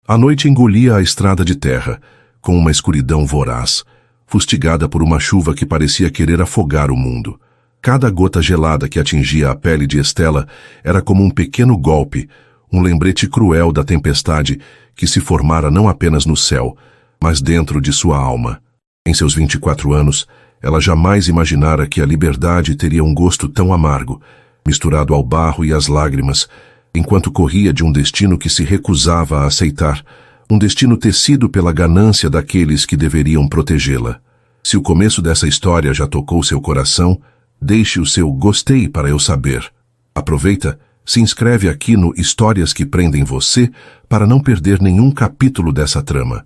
A noite engolia a estrada de terra, com uma escuridão voraz, fustigada por uma chuva que parecia querer afogar o mundo. Cada gota gelada que atingia a pele de Estela era como um pequeno golpe, um lembrete cruel da tempestade que se formara não apenas no céu, mas dentro de sua alma. Em seus 24 anos, ela jamais imaginara que a liberdade teria um gosto tão amargo, misturado ao barro e às lágrimas, enquanto corria de um destino que se recusava a aceitar, um destino tecido pela ganância daqueles que deveriam protegê-la. Se o começo dessa história já tocou seu coração, deixe o seu gostei para eu saber. Aproveita, se inscreve aqui no Histórias que Prendem Você para não perder nenhum capítulo dessa trama.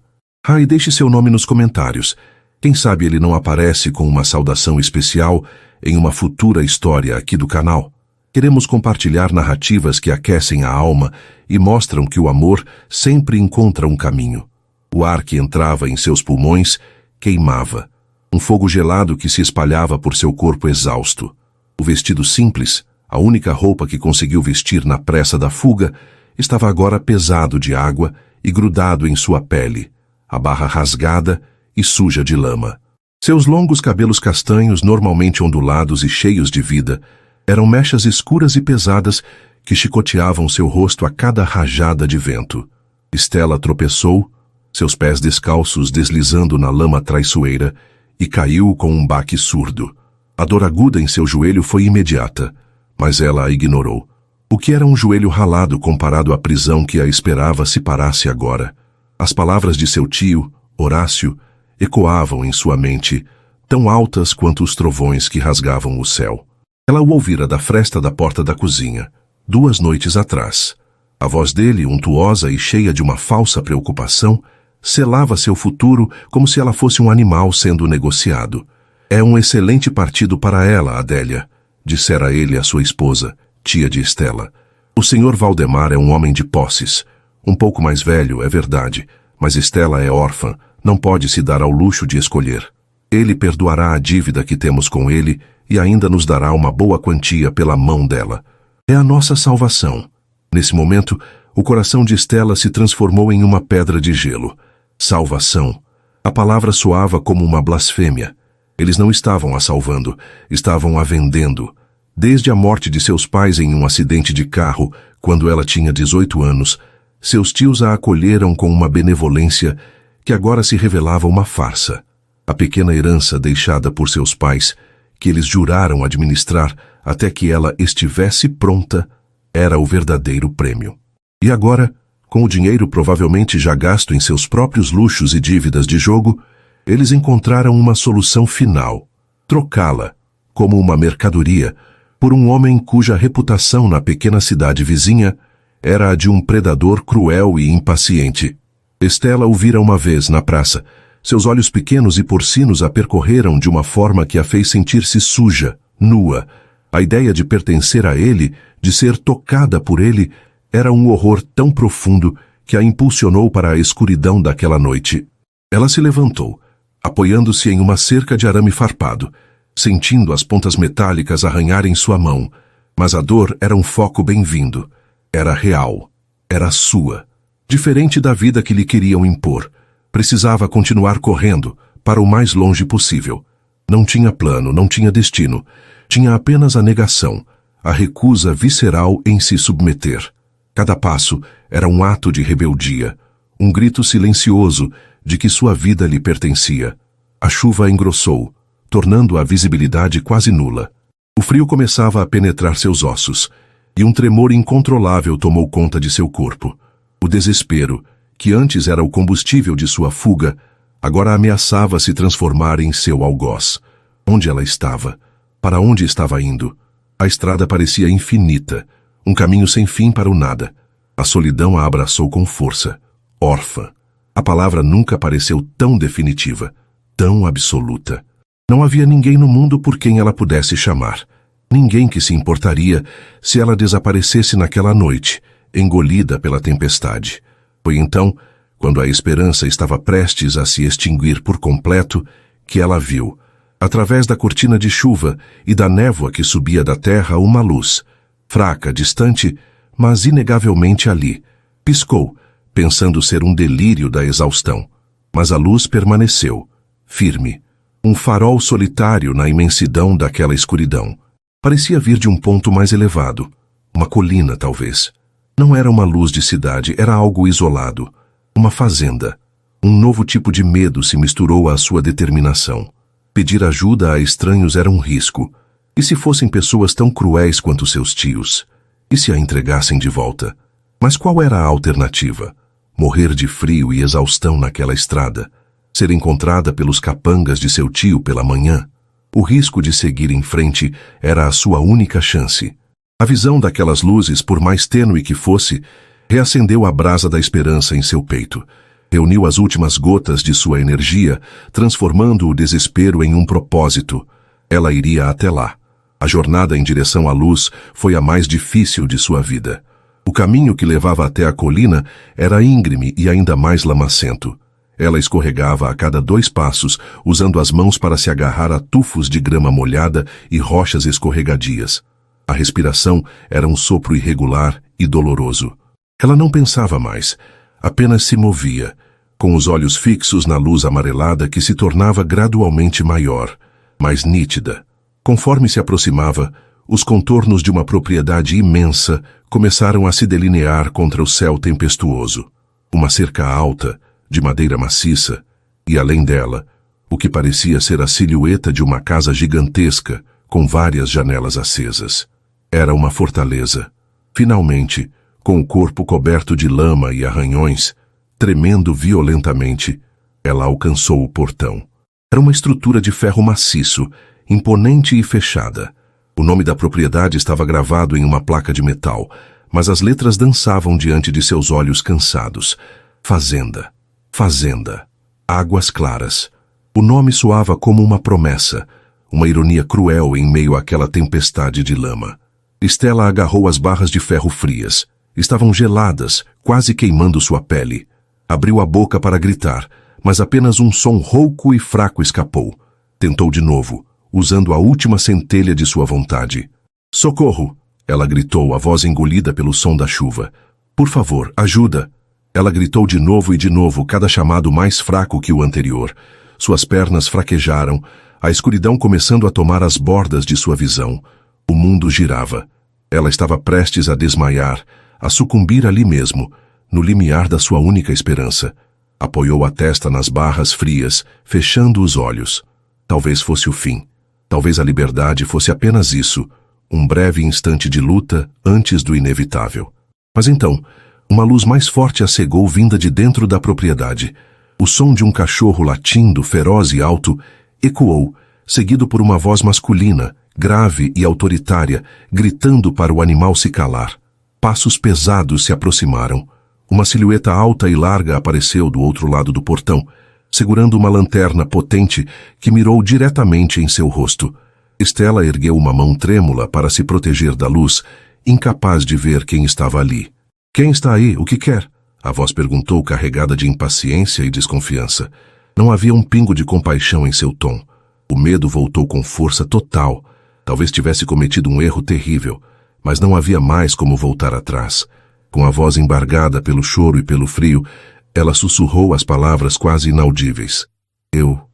E deixe seu nome nos comentários. Quem sabe ele não aparece com uma saudação especial em uma futura história aqui do canal. Queremos compartilhar narrativas que aquecem a alma e mostram que o amor sempre encontra um caminho. O ar que entrava em seus pulmões queimava. Um fogo gelado que se espalhava por seu corpo exausto. O vestido simples, a única roupa que conseguiu vestir na pressa da fuga, estava agora pesado de água e grudado em sua pele, a barra rasgada e suja de lama. Seus longos cabelos castanhos, normalmente ondulados e cheios de vida, eram mechas escuras e pesadas que chicoteavam seu rosto a cada rajada de vento. Estela tropeçou, seus pés descalços deslizando na lama traiçoeira, e caiu com um baque surdo. A dor aguda em seu joelho foi imediata, mas ela a ignorou. O que era um joelho ralado comparado à prisão que a esperava se parasse agora? As palavras de seu tio, Horácio, ecoavam em sua mente, tão altas quanto os trovões que rasgavam o céu. Ela o ouvira da fresta da porta da cozinha, 2 noites atrás. A voz dele, untuosa e cheia de uma falsa preocupação, selava seu futuro como se ela fosse um animal sendo negociado. É um excelente partido para ela, Adélia, dissera ele à sua esposa, tia de Estela. O senhor Valdemar é um homem de posses. Um pouco mais velho, é verdade, mas Estela é órfã, não pode se dar ao luxo de escolher. Ele perdoará a dívida que temos com ele e ainda nos dará uma boa quantia pela mão dela. É a nossa salvação. Nesse momento, o coração de Estela se transformou em uma pedra de gelo. Salvação. A palavra soava como uma blasfêmia. Eles não estavam a salvando, estavam a vendendo. Desde a morte de seus pais em um acidente de carro, quando ela tinha 18 anos, seus tios a acolheram com uma benevolência que agora se revelava uma farsa. A pequena herança deixada por seus pais, que eles juraram administrar até que ela estivesse pronta, era o verdadeiro prêmio. E agora, com o dinheiro provavelmente já gasto em seus próprios luxos e dívidas de jogo, eles encontraram uma solução final: trocá-la, como uma mercadoria, por um homem cuja reputação na pequena cidade vizinha era a de um predador cruel e impaciente. Estela o vira uma vez na praça. Seus olhos pequenos e porcinos a percorreram de uma forma que a fez sentir-se suja, nua. A ideia de pertencer a ele, de ser tocada por ele, era um horror tão profundo que a impulsionou para a escuridão daquela noite. Ela se levantou, apoiando-se em uma cerca de arame farpado, sentindo as pontas metálicas arranharem sua mão, mas a dor era um foco bem-vindo. Era real. Era sua. Diferente da vida que lhe queriam impor. Precisava continuar correndo, para o mais longe possível. Não tinha plano, não tinha destino. Tinha apenas a negação, a recusa visceral em se submeter. Cada passo era um ato de rebeldia, um grito silencioso de que sua vida lhe pertencia. A chuva engrossou, tornando a visibilidade quase nula. O frio começava a penetrar seus ossos, e um tremor incontrolável tomou conta de seu corpo. O desespero, que antes era o combustível de sua fuga, agora ameaçava se transformar em seu algoz. Onde ela estava? Para onde estava indo? A estrada parecia infinita, um caminho sem fim para o nada. A solidão a abraçou com força. Órfã. A palavra nunca pareceu tão definitiva, tão absoluta. Não havia ninguém no mundo por quem ela pudesse chamar. Ninguém que se importaria se ela desaparecesse naquela noite, engolida pela tempestade. Foi então, quando a esperança estava prestes a se extinguir por completo, que ela viu, através da cortina de chuva e da névoa que subia da terra, uma luz, fraca, distante, mas inegavelmente ali. Piscou, pensando ser um delírio da exaustão. Mas a luz permaneceu, firme, um farol solitário na imensidão daquela escuridão. Parecia vir de um ponto mais elevado, uma colina talvez. Não era uma luz de cidade, era algo isolado, uma fazenda. Um novo tipo de medo se misturou à sua determinação. Pedir ajuda a estranhos era um risco. E se fossem pessoas tão cruéis quanto seus tios? E se a entregassem de volta? Mas qual era a alternativa? Morrer de frio e exaustão naquela estrada? Ser encontrada pelos capangas de seu tio pela manhã? O risco de seguir em frente era a sua única chance. A visão daquelas luzes, por mais tênue que fosse, reacendeu a brasa da esperança em seu peito. Reuniu as últimas gotas de sua energia, transformando o desespero em um propósito. Ela iria até lá. A jornada em direção à luz foi a mais difícil de sua vida. O caminho que levava até a colina era íngreme e ainda mais lamacento. Ela escorregava a cada 2 passos, usando as mãos para se agarrar a tufos de grama molhada e rochas escorregadias. A respiração era um sopro irregular e doloroso. Ela não pensava mais, apenas se movia, com os olhos fixos na luz amarelada que se tornava gradualmente maior, mais nítida. Conforme se aproximava, os contornos de uma propriedade imensa começaram a se delinear contra o céu tempestuoso. Uma cerca alta, de madeira maciça, e além dela, o que parecia ser a silhueta de uma casa gigantesca, com várias janelas acesas. Era uma fortaleza. Finalmente, com o corpo coberto de lama e arranhões, tremendo violentamente, ela alcançou o portão. Era uma estrutura de ferro maciço, imponente e fechada. O nome da propriedade estava gravado em uma placa de metal, mas as letras dançavam diante de seus olhos cansados. Fazenda. Fazenda. Águas Claras. O nome soava como uma promessa, uma ironia cruel em meio àquela tempestade de lama. Stella agarrou as barras de ferro frias. Estavam geladas, quase queimando sua pele. Abriu a boca para gritar, mas apenas um som rouco e fraco escapou. Tentou de novo, usando a última centelha de sua vontade. Socorro! Ela gritou, a voz engolida pelo som da chuva. Por favor, ajuda! Ela gritou de novo, cada chamado mais fraco que o anterior. Suas pernas fraquejaram, a escuridão começando a tomar as bordas de sua visão. O mundo girava. Ela estava prestes a desmaiar, a sucumbir ali mesmo, no limiar da sua única esperança. Apoiou a testa nas barras frias, fechando os olhos. Talvez fosse o fim. Talvez a liberdade fosse apenas isso, um breve instante de luta antes do inevitável. Mas então, uma luz mais forte a cegou vinda de dentro da propriedade. O som de um cachorro latindo, feroz e alto, ecoou, seguido por uma voz masculina, grave e autoritária, gritando para o animal se calar. Passos pesados se aproximaram. Uma silhueta alta e larga apareceu do outro lado do portão, segurando uma lanterna potente que mirou diretamente em seu rosto. Stella ergueu uma mão trêmula para se proteger da luz, incapaz de ver quem estava ali. Quem está aí? O que quer? A voz perguntou, carregada de impaciência e desconfiança. Não havia um pingo de compaixão em seu tom. O medo voltou com força total. Talvez tivesse cometido um erro terrível, mas não havia mais como voltar atrás. Com a voz embargada pelo choro e pelo frio, ela sussurrou as palavras quase inaudíveis. Eu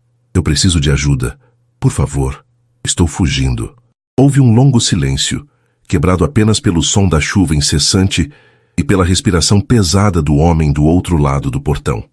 preciso de ajuda. Por favor, estou fugindo. Houve um longo silêncio, quebrado apenas pelo som da chuva incessante e pela respiração pesada do homem do outro lado do portão.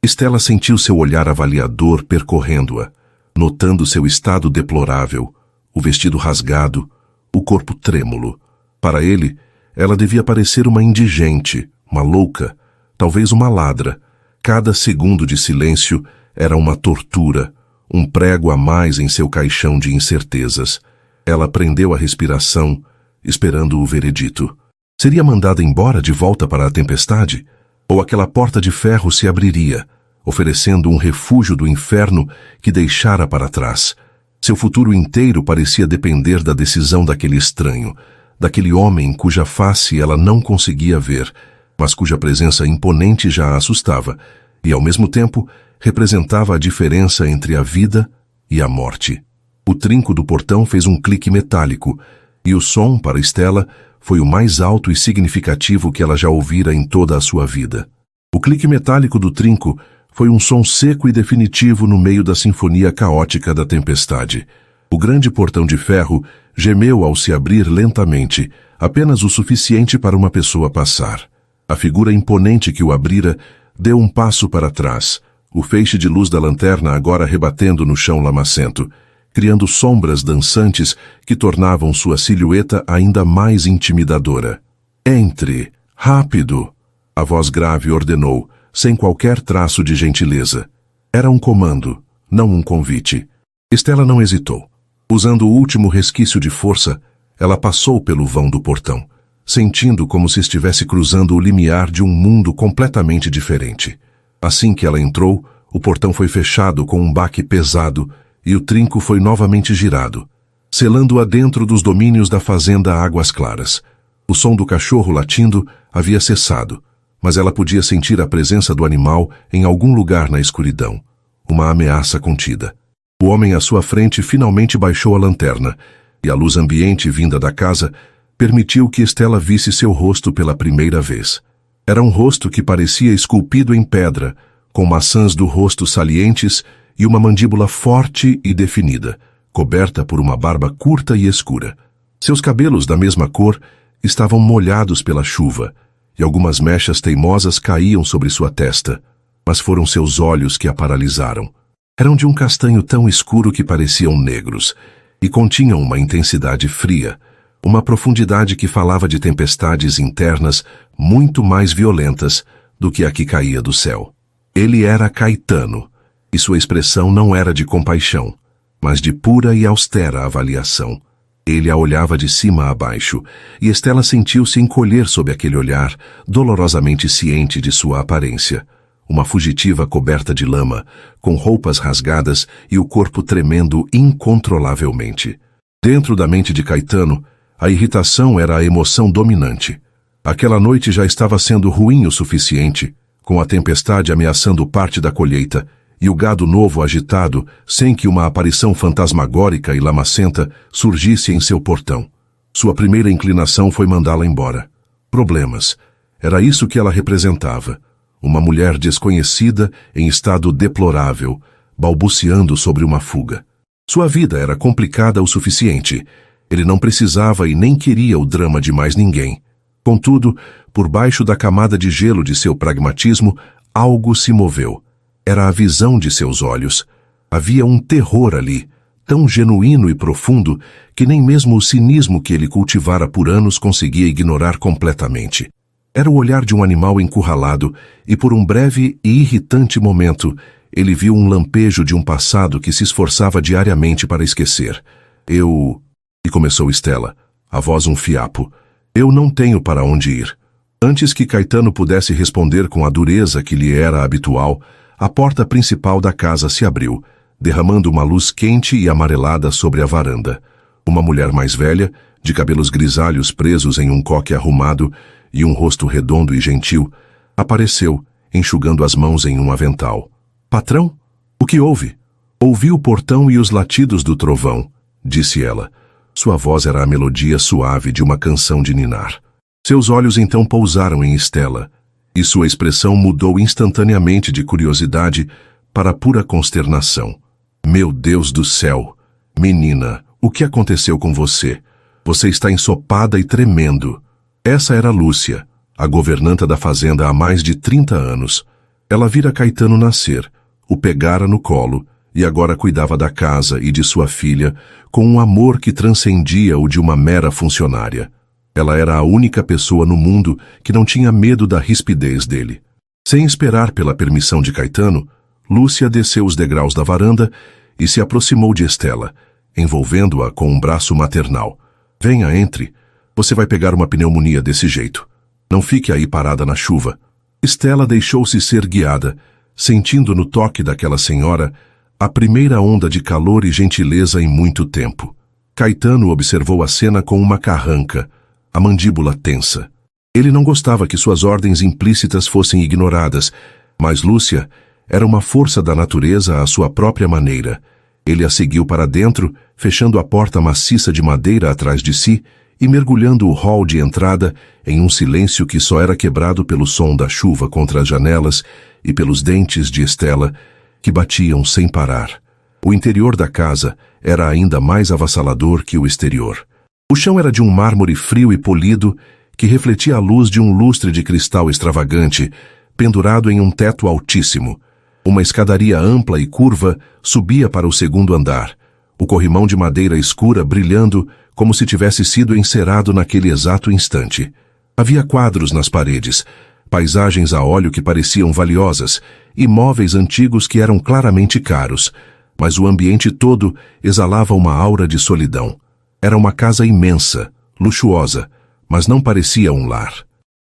Stella sentiu seu olhar avaliador percorrendo-a, notando seu estado deplorável, o vestido rasgado, o corpo trêmulo. Para ele, ela devia parecer uma indigente, uma louca, talvez uma ladra. Cada segundo de silêncio era uma tortura, um prego a mais em seu caixão de incertezas. Ela prendeu a respiração, esperando o veredito. Seria mandada embora de volta para a tempestade? Ou aquela porta de ferro se abriria, oferecendo um refúgio do inferno que deixara para trás? Seu futuro inteiro parecia depender da decisão daquele estranho, daquele homem cuja face ela não conseguia ver, mas cuja presença imponente já a assustava, e ao mesmo tempo representava a diferença entre a vida e a morte. O trinco do portão fez um clique metálico, e o som, para Stella, foi o mais alto e significativo que ela já ouvira em toda a sua vida. O clique metálico do trinco foi um som seco e definitivo no meio da sinfonia caótica da tempestade. O grande portão de ferro gemeu ao se abrir lentamente, apenas o suficiente para uma pessoa passar. A figura imponente que o abrira deu um passo para trás, o feixe de luz da lanterna agora rebatendo no chão lamacento, criando sombras dançantes que tornavam sua silhueta ainda mais intimidadora. Entre! Rápido! A voz grave ordenou, sem qualquer traço de gentileza. Era um comando, não um convite. Estela não hesitou. Usando o último resquício de força, ela passou pelo vão do portão, sentindo como se estivesse cruzando o limiar de um mundo completamente diferente. Assim que ela entrou, o portão foi fechado com um baque pesado e o trinco foi novamente girado, selando-a dentro dos domínios da fazenda Águas Claras. O som do cachorro latindo havia cessado, mas ela podia sentir a presença do animal em algum lugar na escuridão, uma ameaça contida. O homem à sua frente finalmente baixou a lanterna, e a luz ambiente vinda da casa permitiu que Estela visse seu rosto pela primeira vez. Era um rosto que parecia esculpido em pedra, com maçãs do rosto salientes e uma mandíbula forte e definida, coberta por uma barba curta e escura. Seus cabelos, da mesma cor, estavam molhados pela chuva, e algumas mechas teimosas caíam sobre sua testa, mas foram seus olhos que a paralisaram. Eram de um castanho tão escuro que pareciam negros, e continham uma intensidade fria, uma profundidade que falava de tempestades internas muito mais violentas do que a que caía do céu. Ele era Caetano, e sua expressão não era de compaixão, mas de pura e austera avaliação. Ele a olhava de cima a baixo, e Estela sentiu-se encolher sob aquele olhar, dolorosamente ciente de sua aparência. Uma fugitiva coberta de lama, com roupas rasgadas e o corpo tremendo incontrolavelmente. Dentro da mente de Caetano, a irritação era a emoção dominante. Aquela noite já estava sendo ruim o suficiente, com a tempestade ameaçando parte da colheita e o gado novo agitado, sem que uma aparição fantasmagórica e lamacenta surgisse em seu portão. Sua primeira inclinação foi mandá-la embora. Problemas. Era isso que ela representava. Uma mulher desconhecida em estado deplorável, balbuciando sobre uma fuga. Sua vida era complicada o suficiente. Ele não precisava e nem queria o drama de mais ninguém. Contudo, por baixo da camada de gelo de seu pragmatismo, algo se moveu. Era a visão de seus olhos. Havia um terror ali, tão genuíno e profundo que nem mesmo o cinismo que ele cultivara por anos conseguia ignorar completamente. Era o olhar de um animal encurralado, e por um breve e irritante momento, ele viu um lampejo de um passado que se esforçava diariamente para esquecer. E começou Estela, a voz um fiapo. Eu não tenho para onde ir. Antes que Caetano pudesse responder com a dureza que lhe era habitual, a porta principal da casa se abriu, derramando uma luz quente e amarelada sobre a varanda. Uma mulher mais velha, de cabelos grisalhos presos em um coque arrumado e um rosto redondo e gentil, apareceu, enxugando as mãos em um avental. Patrão? O que houve? Ouvi o portão e os latidos do trovão, disse ela. Sua voz era a melodia suave de uma canção de ninar. Seus olhos então pousaram em Estela, e sua expressão mudou instantaneamente de curiosidade para pura consternação. Meu Deus do céu! Menina, o que aconteceu com você? Você está ensopada e tremendo. Essa era Lúcia, a governanta da fazenda há mais de 30 anos. Ela vira Caetano nascer, o pegara no colo e agora cuidava da casa e de sua filha com um amor que transcendia o de uma mera funcionária. Ela era a única pessoa no mundo que não tinha medo da rispidez dele. Sem esperar pela permissão de Caetano, Lúcia desceu os degraus da varanda e se aproximou de Estela, envolvendo-a com um braço maternal. Venha, entre. Você vai pegar uma pneumonia desse jeito. Não fique aí parada na chuva. Estela deixou-se ser guiada, sentindo no toque daquela senhora a primeira onda de calor e gentileza em muito tempo. Caetano observou a cena com uma carranca, a mandíbula tensa. Ele não gostava que suas ordens implícitas fossem ignoradas, mas Lúcia era uma força da natureza à sua própria maneira. Ele a seguiu para dentro, fechando a porta maciça de madeira atrás de si e mergulhando o hall de entrada em um silêncio que só era quebrado pelo som da chuva contra as janelas e pelos dentes de Estela, que batiam sem parar. O interior da casa era ainda mais avassalador que o exterior. O chão era de um mármore frio e polido que refletia a luz de um lustre de cristal extravagante, pendurado em um teto altíssimo. Uma escadaria ampla e curva subia para o segundo andar, o corrimão de madeira escura brilhando como se tivesse sido encerado naquele exato instante. Havia quadros nas paredes, paisagens a óleo que pareciam valiosas e móveis antigos que eram claramente caros, mas o ambiente todo exalava uma aura de solidão. Era uma casa imensa, luxuosa, mas não parecia um lar.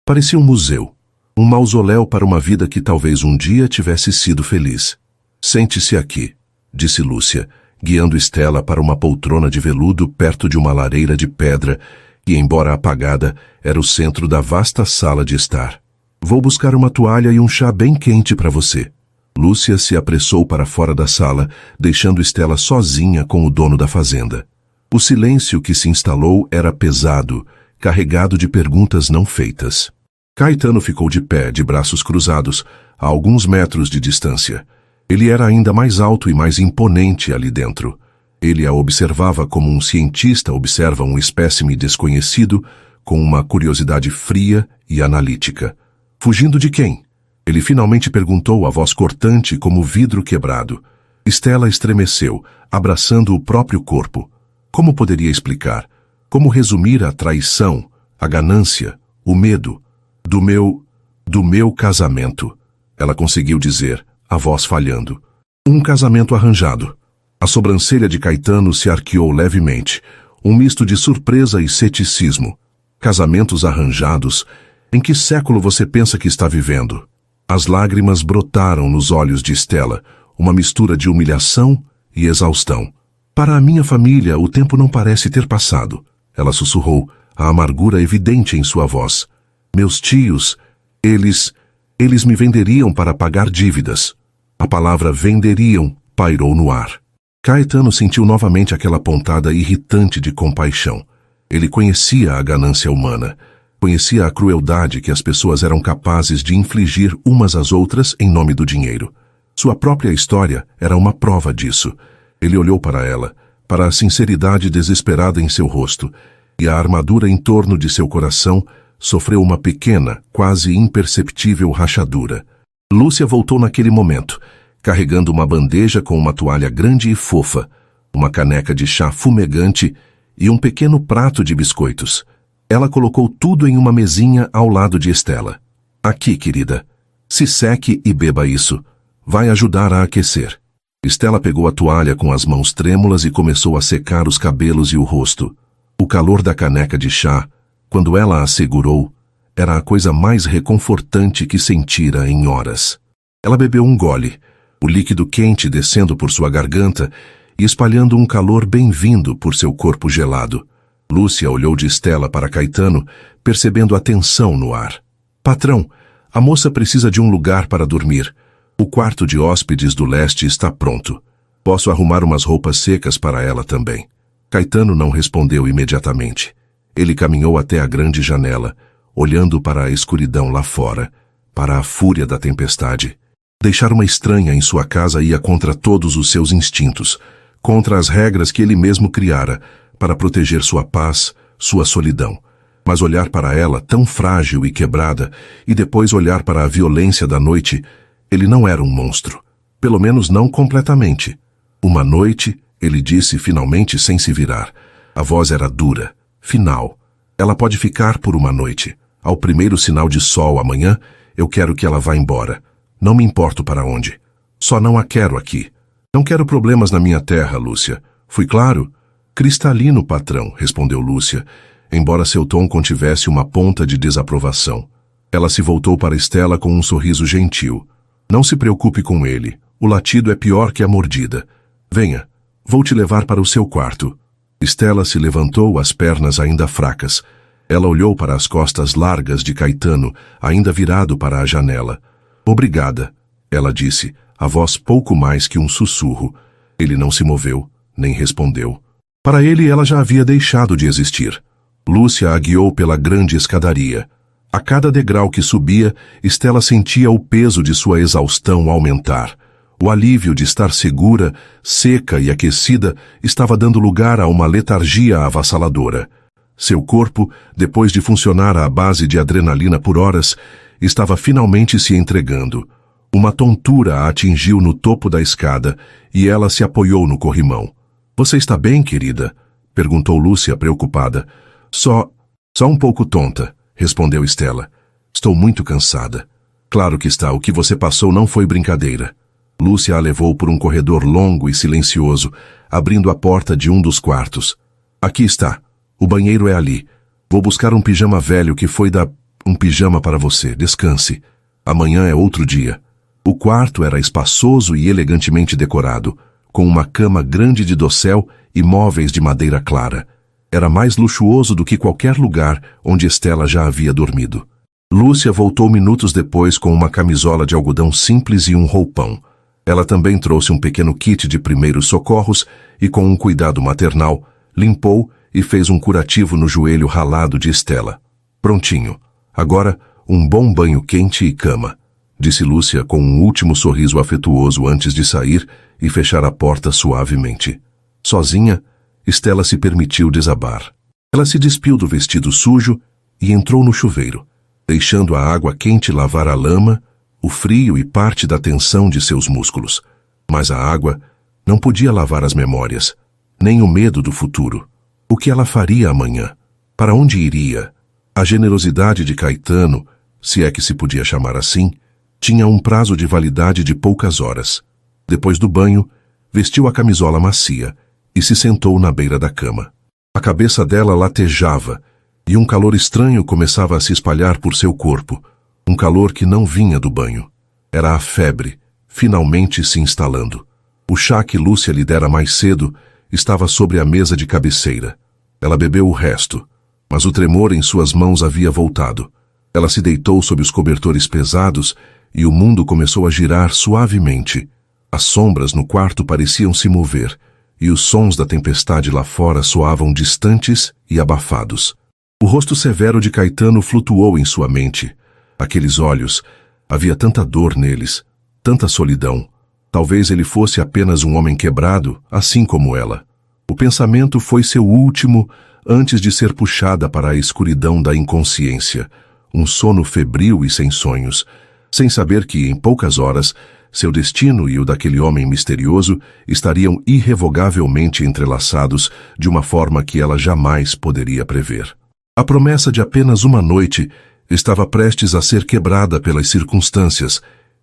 Parecia um museu, um mausoléu para uma vida que talvez um dia tivesse sido feliz. Sente-se aqui, disse Lúcia, guiando Estela para uma poltrona de veludo perto de uma lareira de pedra que, embora apagada, era o centro da vasta sala de estar. Vou buscar uma toalha e um chá bem quente para você. Lúcia se apressou para fora da sala, deixando Estela sozinha com o dono da fazenda. O silêncio que se instalou era pesado, carregado de perguntas não feitas. Caetano ficou de pé, de braços cruzados, a alguns metros de distância. Ele era ainda mais alto e mais imponente ali dentro. Ele a observava como um cientista observa um espécime desconhecido, com uma curiosidade fria e analítica. Fugindo de quem? Ele finalmente perguntou, a voz cortante como vidro quebrado. Estela estremeceu, abraçando o próprio corpo. Como poderia explicar? Como resumir a traição, a ganância, o medo? Do meu casamento, ela conseguiu dizer, a voz falhando. Um casamento arranjado. A sobrancelha de Caetano se arqueou levemente, um misto de surpresa e ceticismo. Casamentos arranjados? Em que século você pensa que está vivendo? As lágrimas brotaram nos olhos de Estela, uma mistura de humilhação e exaustão. Para a minha família, o tempo não parece ter passado. Ela sussurrou, a amargura evidente em sua voz. Meus tios, eles me venderiam para pagar dívidas. A palavra venderiam pairou no ar. Caetano sentiu novamente aquela pontada irritante de compaixão. Ele conhecia a ganância humana. Conhecia a crueldade que as pessoas eram capazes de infligir umas às outras em nome do dinheiro. Sua própria história era uma prova disso. Ele olhou para ela, para a sinceridade desesperada em seu rosto, e a armadura em torno de seu coração sofreu uma pequena, quase imperceptível rachadura. Lúcia voltou naquele momento, carregando uma bandeja com uma toalha grande e fofa, uma caneca de chá fumegante e um pequeno prato de biscoitos. Ela colocou tudo em uma mesinha ao lado de Estela. Aqui, querida. Se seque e beba isso. Vai ajudar a aquecer. Estela pegou a toalha com as mãos trêmulas e começou a secar os cabelos e o rosto. O calor da caneca de chá, quando ela a segurou, era a coisa mais reconfortante que sentira em horas. Ela bebeu um gole, o líquido quente descendo por sua garganta e espalhando um calor bem-vindo por seu corpo gelado. Lúcia olhou de Estela para Caetano, percebendo a tensão no ar. Patrão, a moça precisa de um lugar para dormir. O quarto de hóspedes do leste está pronto. Posso arrumar umas roupas secas para ela também. Caetano não respondeu imediatamente. Ele caminhou até a grande janela, olhando para a escuridão lá fora, para a fúria da tempestade. Deixar uma estranha em sua casa ia contra todos os seus instintos, contra as regras que ele mesmo criara, para proteger sua paz, sua solidão. Mas olhar para ela tão frágil e quebrada, e depois olhar para a violência da noite, ele não era um monstro. Pelo menos não completamente. Uma noite, ele disse finalmente sem se virar. A voz era dura, final. Ela pode ficar por uma noite. Ao primeiro sinal de sol amanhã, eu quero que ela vá embora. Não me importo para onde. Só não a quero aqui. Não quero problemas na minha terra, Lúcia. Fui claro? Cristalino, patrão, respondeu Lúcia, embora seu tom contivesse uma ponta de desaprovação. Ela se voltou para Estela com um sorriso gentil. Não se preocupe com ele. O latido é pior que a mordida. Venha, vou te levar para o seu quarto. Estela se levantou, as pernas ainda fracas. Ela olhou para as costas largas de Caetano, ainda virado para a janela. Obrigada, ela disse, a voz pouco mais que um sussurro. Ele não se moveu, nem respondeu. Para ele, ela já havia deixado de existir. Lúcia a guiou pela grande escadaria. A cada degrau que subia, Stella sentia o peso de sua exaustão aumentar. O alívio de estar segura, seca e aquecida estava dando lugar a uma letargia avassaladora. Seu corpo, depois de funcionar à base de adrenalina por horas, estava finalmente se entregando. Uma tontura a atingiu no topo da escada e ela se apoiou no corrimão. "Você está bem, querida?" perguntou Lúcia, preocupada. Só um pouco tonta", respondeu Stella. "Estou muito cansada." "Claro que está, o que você passou não foi brincadeira." Lúcia a levou por um corredor longo e silencioso, abrindo a porta de um dos quartos. "Aqui está. O banheiro é ali. Vou buscar um pijama velho que foi da... Um pijama para você. Descanse. Amanhã é outro dia." O quarto era espaçoso e elegantemente decorado, com uma cama grande de dossel e móveis de madeira clara. Era mais luxuoso do que qualquer lugar onde Stella já havia dormido. Lúcia voltou minutos depois com uma camisola de algodão simples e um roupão. Ela também trouxe um pequeno kit de primeiros socorros e, com um cuidado maternal, limpou e fez um curativo no joelho ralado de Stella. "Prontinho. Agora, um bom banho quente e cama", disse Lúcia com um último sorriso afetuoso antes de sair e fechar a porta suavemente. Sozinha, Stella se permitiu desabar. Ela se despiu do vestido sujo e entrou no chuveiro, deixando a água quente lavar a lama, o frio e parte da tensão de seus músculos. Mas a água não podia lavar as memórias, nem o medo do futuro. O que ela faria amanhã? Para onde iria? A generosidade de Caetano, se é que se podia chamar assim, tinha um prazo de validade de poucas horas. Depois do banho, vestiu a camisola macia e se sentou na beira da cama. A cabeça dela latejava e um calor estranho começava a se espalhar por seu corpo, um calor que não vinha do banho. Era a febre, finalmente se instalando. O chá que Lúcia lhe dera mais cedo estava sobre a mesa de cabeceira. Ela bebeu o resto, mas o tremor em suas mãos havia voltado. Ela se deitou sob os cobertores pesados e o mundo começou a girar suavemente. As sombras no quarto pareciam se mover, e os sons da tempestade lá fora soavam distantes e abafados. O rosto severo de Caetano flutuou em sua mente. Aqueles olhos, havia tanta dor neles, tanta solidão. Talvez ele fosse apenas um homem quebrado, assim como ela. O pensamento foi seu último antes de ser puxada para a escuridão da inconsciência, um sono febril e sem sonhos, sem saber que, em poucas horas, seu destino e o daquele homem misterioso estariam irrevogavelmente entrelaçados de uma forma que ela jamais poderia prever. A promessa de apenas uma noite estava prestes a ser quebrada pelas circunstâncias,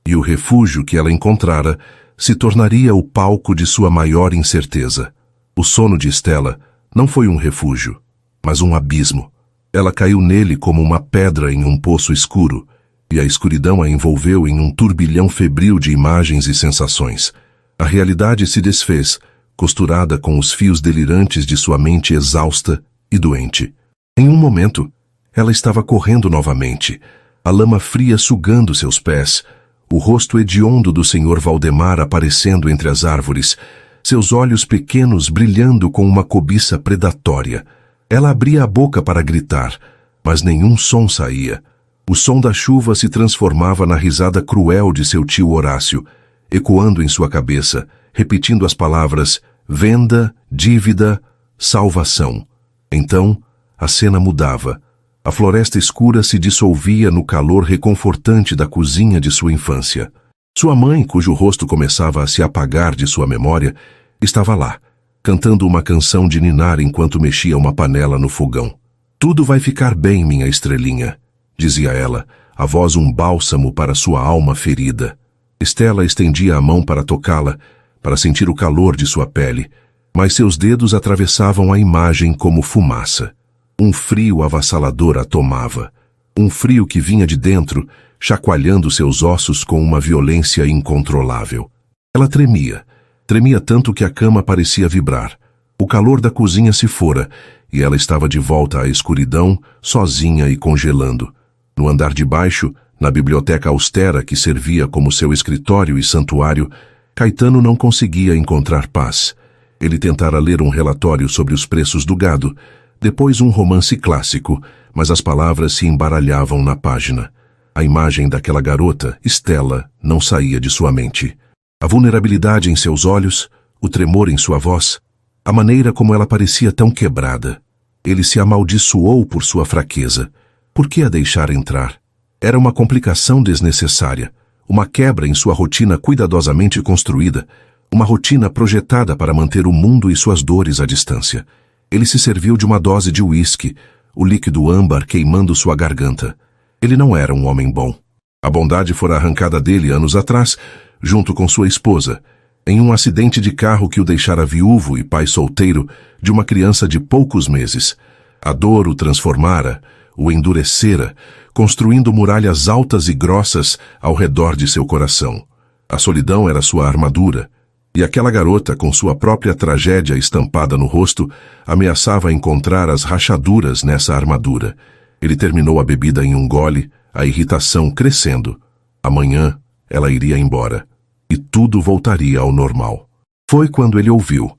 e o refúgio que ela encontrara se tornaria o palco de sua maior incerteza. O sono de Stella não foi um refúgio, mas um abismo. Ela caiu nele como uma pedra em um poço escuro, e a escuridão a envolveu em um turbilhão febril de imagens e sensações. A realidade se desfez, costurada com os fios delirantes de sua mente exausta e doente. Em um momento, ela estava correndo novamente, a lama fria sugando seus pés, o rosto hediondo do Sr. Valdemar aparecendo entre as árvores, seus olhos pequenos brilhando com uma cobiça predatória. Ela abria a boca para gritar, mas nenhum som saía. O som da chuva se transformava na risada cruel de seu tio Horácio, ecoando em sua cabeça, repetindo as palavras venda, dívida, salvação. Então, a cena mudava. A floresta escura se dissolvia no calor reconfortante da cozinha de sua infância. Sua mãe, cujo rosto começava a se apagar de sua memória, estava lá, cantando uma canção de ninar enquanto mexia uma panela no fogão. "Tudo vai ficar bem, minha estrelinha", dizia ela, a voz um bálsamo para sua alma ferida. Stella estendia a mão para tocá-la, para sentir o calor de sua pele, mas seus dedos atravessavam a imagem como fumaça. Um frio avassalador a tomava, um frio que vinha de dentro, chacoalhando seus ossos com uma violência incontrolável. Ela tremia tanto que a cama parecia vibrar. O calor da cozinha se fora, e ela estava de volta à escuridão, sozinha e congelando. No andar de baixo, na biblioteca austera que servia como seu escritório e santuário, Caetano não conseguia encontrar paz. Ele tentara ler um relatório sobre os preços do gado, depois um romance clássico, mas as palavras se embaralhavam na página. A imagem daquela garota, Stella, não saía de sua mente. A vulnerabilidade em seus olhos, o tremor em sua voz, a maneira como ela parecia tão quebrada. Ele se amaldiçoou por sua fraqueza. Por que a deixar entrar? Era uma complicação desnecessária, uma quebra em sua rotina cuidadosamente construída, uma rotina projetada para manter o mundo e suas dores à distância. Ele se serviu de uma dose de uísque, o líquido âmbar queimando sua garganta. Ele não era um homem bom. A bondade fora arrancada dele anos atrás, junto com sua esposa, em um acidente de carro que o deixara viúvo e pai solteiro de uma criança de poucos meses. A dor o transformara, o endurecera, construindo muralhas altas e grossas ao redor de seu coração. A solidão era sua armadura, e aquela garota, com sua própria tragédia estampada no rosto, ameaçava encontrar as rachaduras nessa armadura. Ele terminou a bebida em um gole, a irritação crescendo. Amanhã, ela iria embora, e tudo voltaria ao normal. Foi quando ele ouviu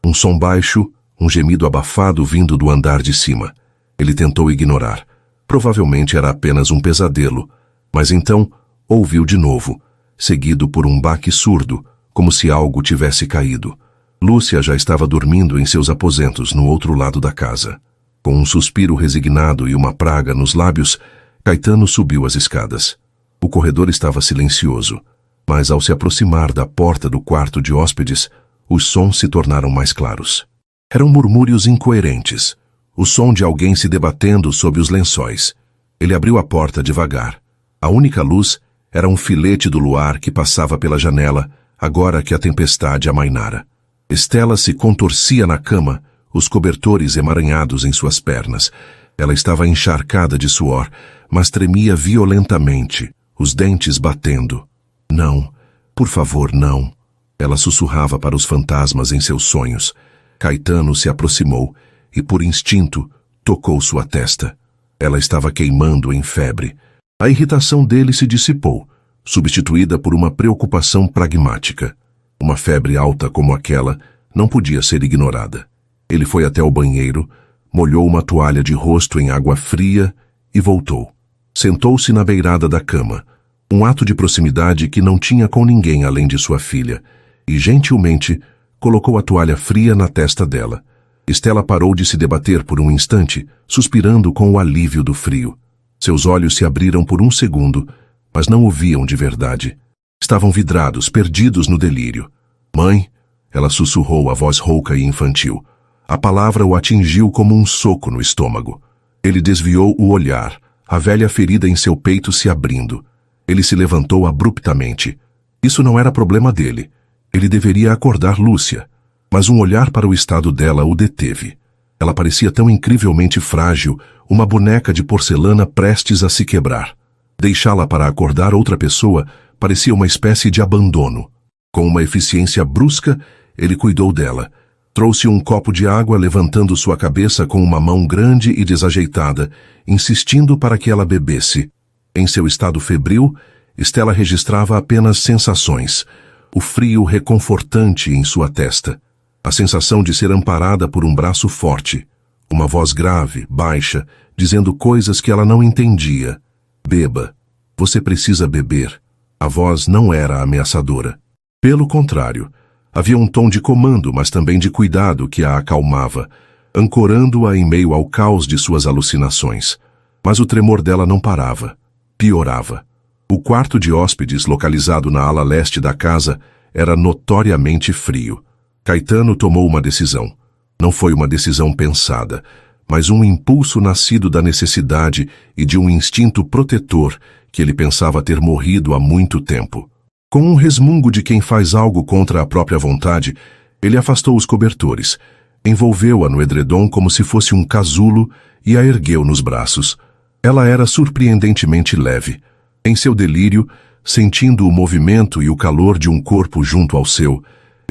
um som baixo, um gemido abafado vindo do andar de cima. Ele tentou ignorar. Provavelmente era apenas um pesadelo, mas então ouviu de novo, seguido por um baque surdo, como se algo tivesse caído. Lúcia já estava dormindo em seus aposentos no outro lado da casa. Com um suspiro resignado e uma praga nos lábios, Caetano subiu as escadas. O corredor estava silencioso, mas ao se aproximar da porta do quarto de hóspedes, os sons se tornaram mais claros. Eram murmúrios incoerentes, o som de alguém se debatendo sob os lençóis. Ele abriu a porta devagar. A única luz era um filete do luar que passava pela janela, agora que a tempestade amainara. Stella se contorcia na cama, os cobertores emaranhados em suas pernas. Ela estava encharcada de suor, mas tremia violentamente, os dentes batendo. Não, por favor, não. Ela sussurrava para os fantasmas em seus sonhos. Caetano se aproximou e, por instinto, tocou sua testa. Ela estava queimando em febre. A irritação dele se dissipou, substituída por uma preocupação pragmática. Uma febre alta como aquela não podia ser ignorada. Ele foi até o banheiro, molhou uma toalha de rosto em água fria e voltou. Sentou-se na beirada da cama, um ato de proximidade que não tinha com ninguém além de sua filha, e gentilmente colocou a toalha fria na testa dela. Stella parou de se debater por um instante, suspirando com o alívio do frio. Seus olhos se abriram por um segundo, mas não o viam de verdade. Estavam vidrados, perdidos no delírio. Mãe, ela sussurrou a voz rouca e infantil. A palavra o atingiu como um soco no estômago. Ele desviou o olhar, a velha ferida em seu peito se abrindo. Ele se levantou abruptamente. Isso não era problema dele. Ele deveria acordar Lúcia. Mas um olhar para o estado dela o deteve. Ela parecia tão incrivelmente frágil, uma boneca de porcelana prestes a se quebrar. Deixá-la para acordar outra pessoa parecia uma espécie de abandono. Com uma eficiência brusca, ele cuidou dela. Trouxe um copo de água, levantando sua cabeça com uma mão grande e desajeitada, insistindo para que ela bebesse. Em seu estado febril, Stella registrava apenas sensações. O frio reconfortante em sua testa. A sensação de ser amparada por um braço forte. Uma voz grave, baixa, dizendo coisas que ela não entendia. Beba. Você precisa beber. A voz não era ameaçadora. Pelo contrário, havia um tom de comando, mas também de cuidado que a acalmava, ancorando-a em meio ao caos de suas alucinações. Mas o tremor dela não parava. Piorava. O quarto de hóspedes, localizado na ala leste da casa, era notoriamente frio. Caetano tomou uma decisão. Não foi uma decisão pensada, mas um impulso nascido da necessidade e de um instinto protetor que ele pensava ter morrido há muito tempo. Com um resmungo de quem faz algo contra a própria vontade, ele afastou os cobertores, envolveu-a no edredom como se fosse um casulo e a ergueu nos braços. Ela era surpreendentemente leve. Em seu delírio, sentindo o movimento e o calor de um corpo junto ao seu,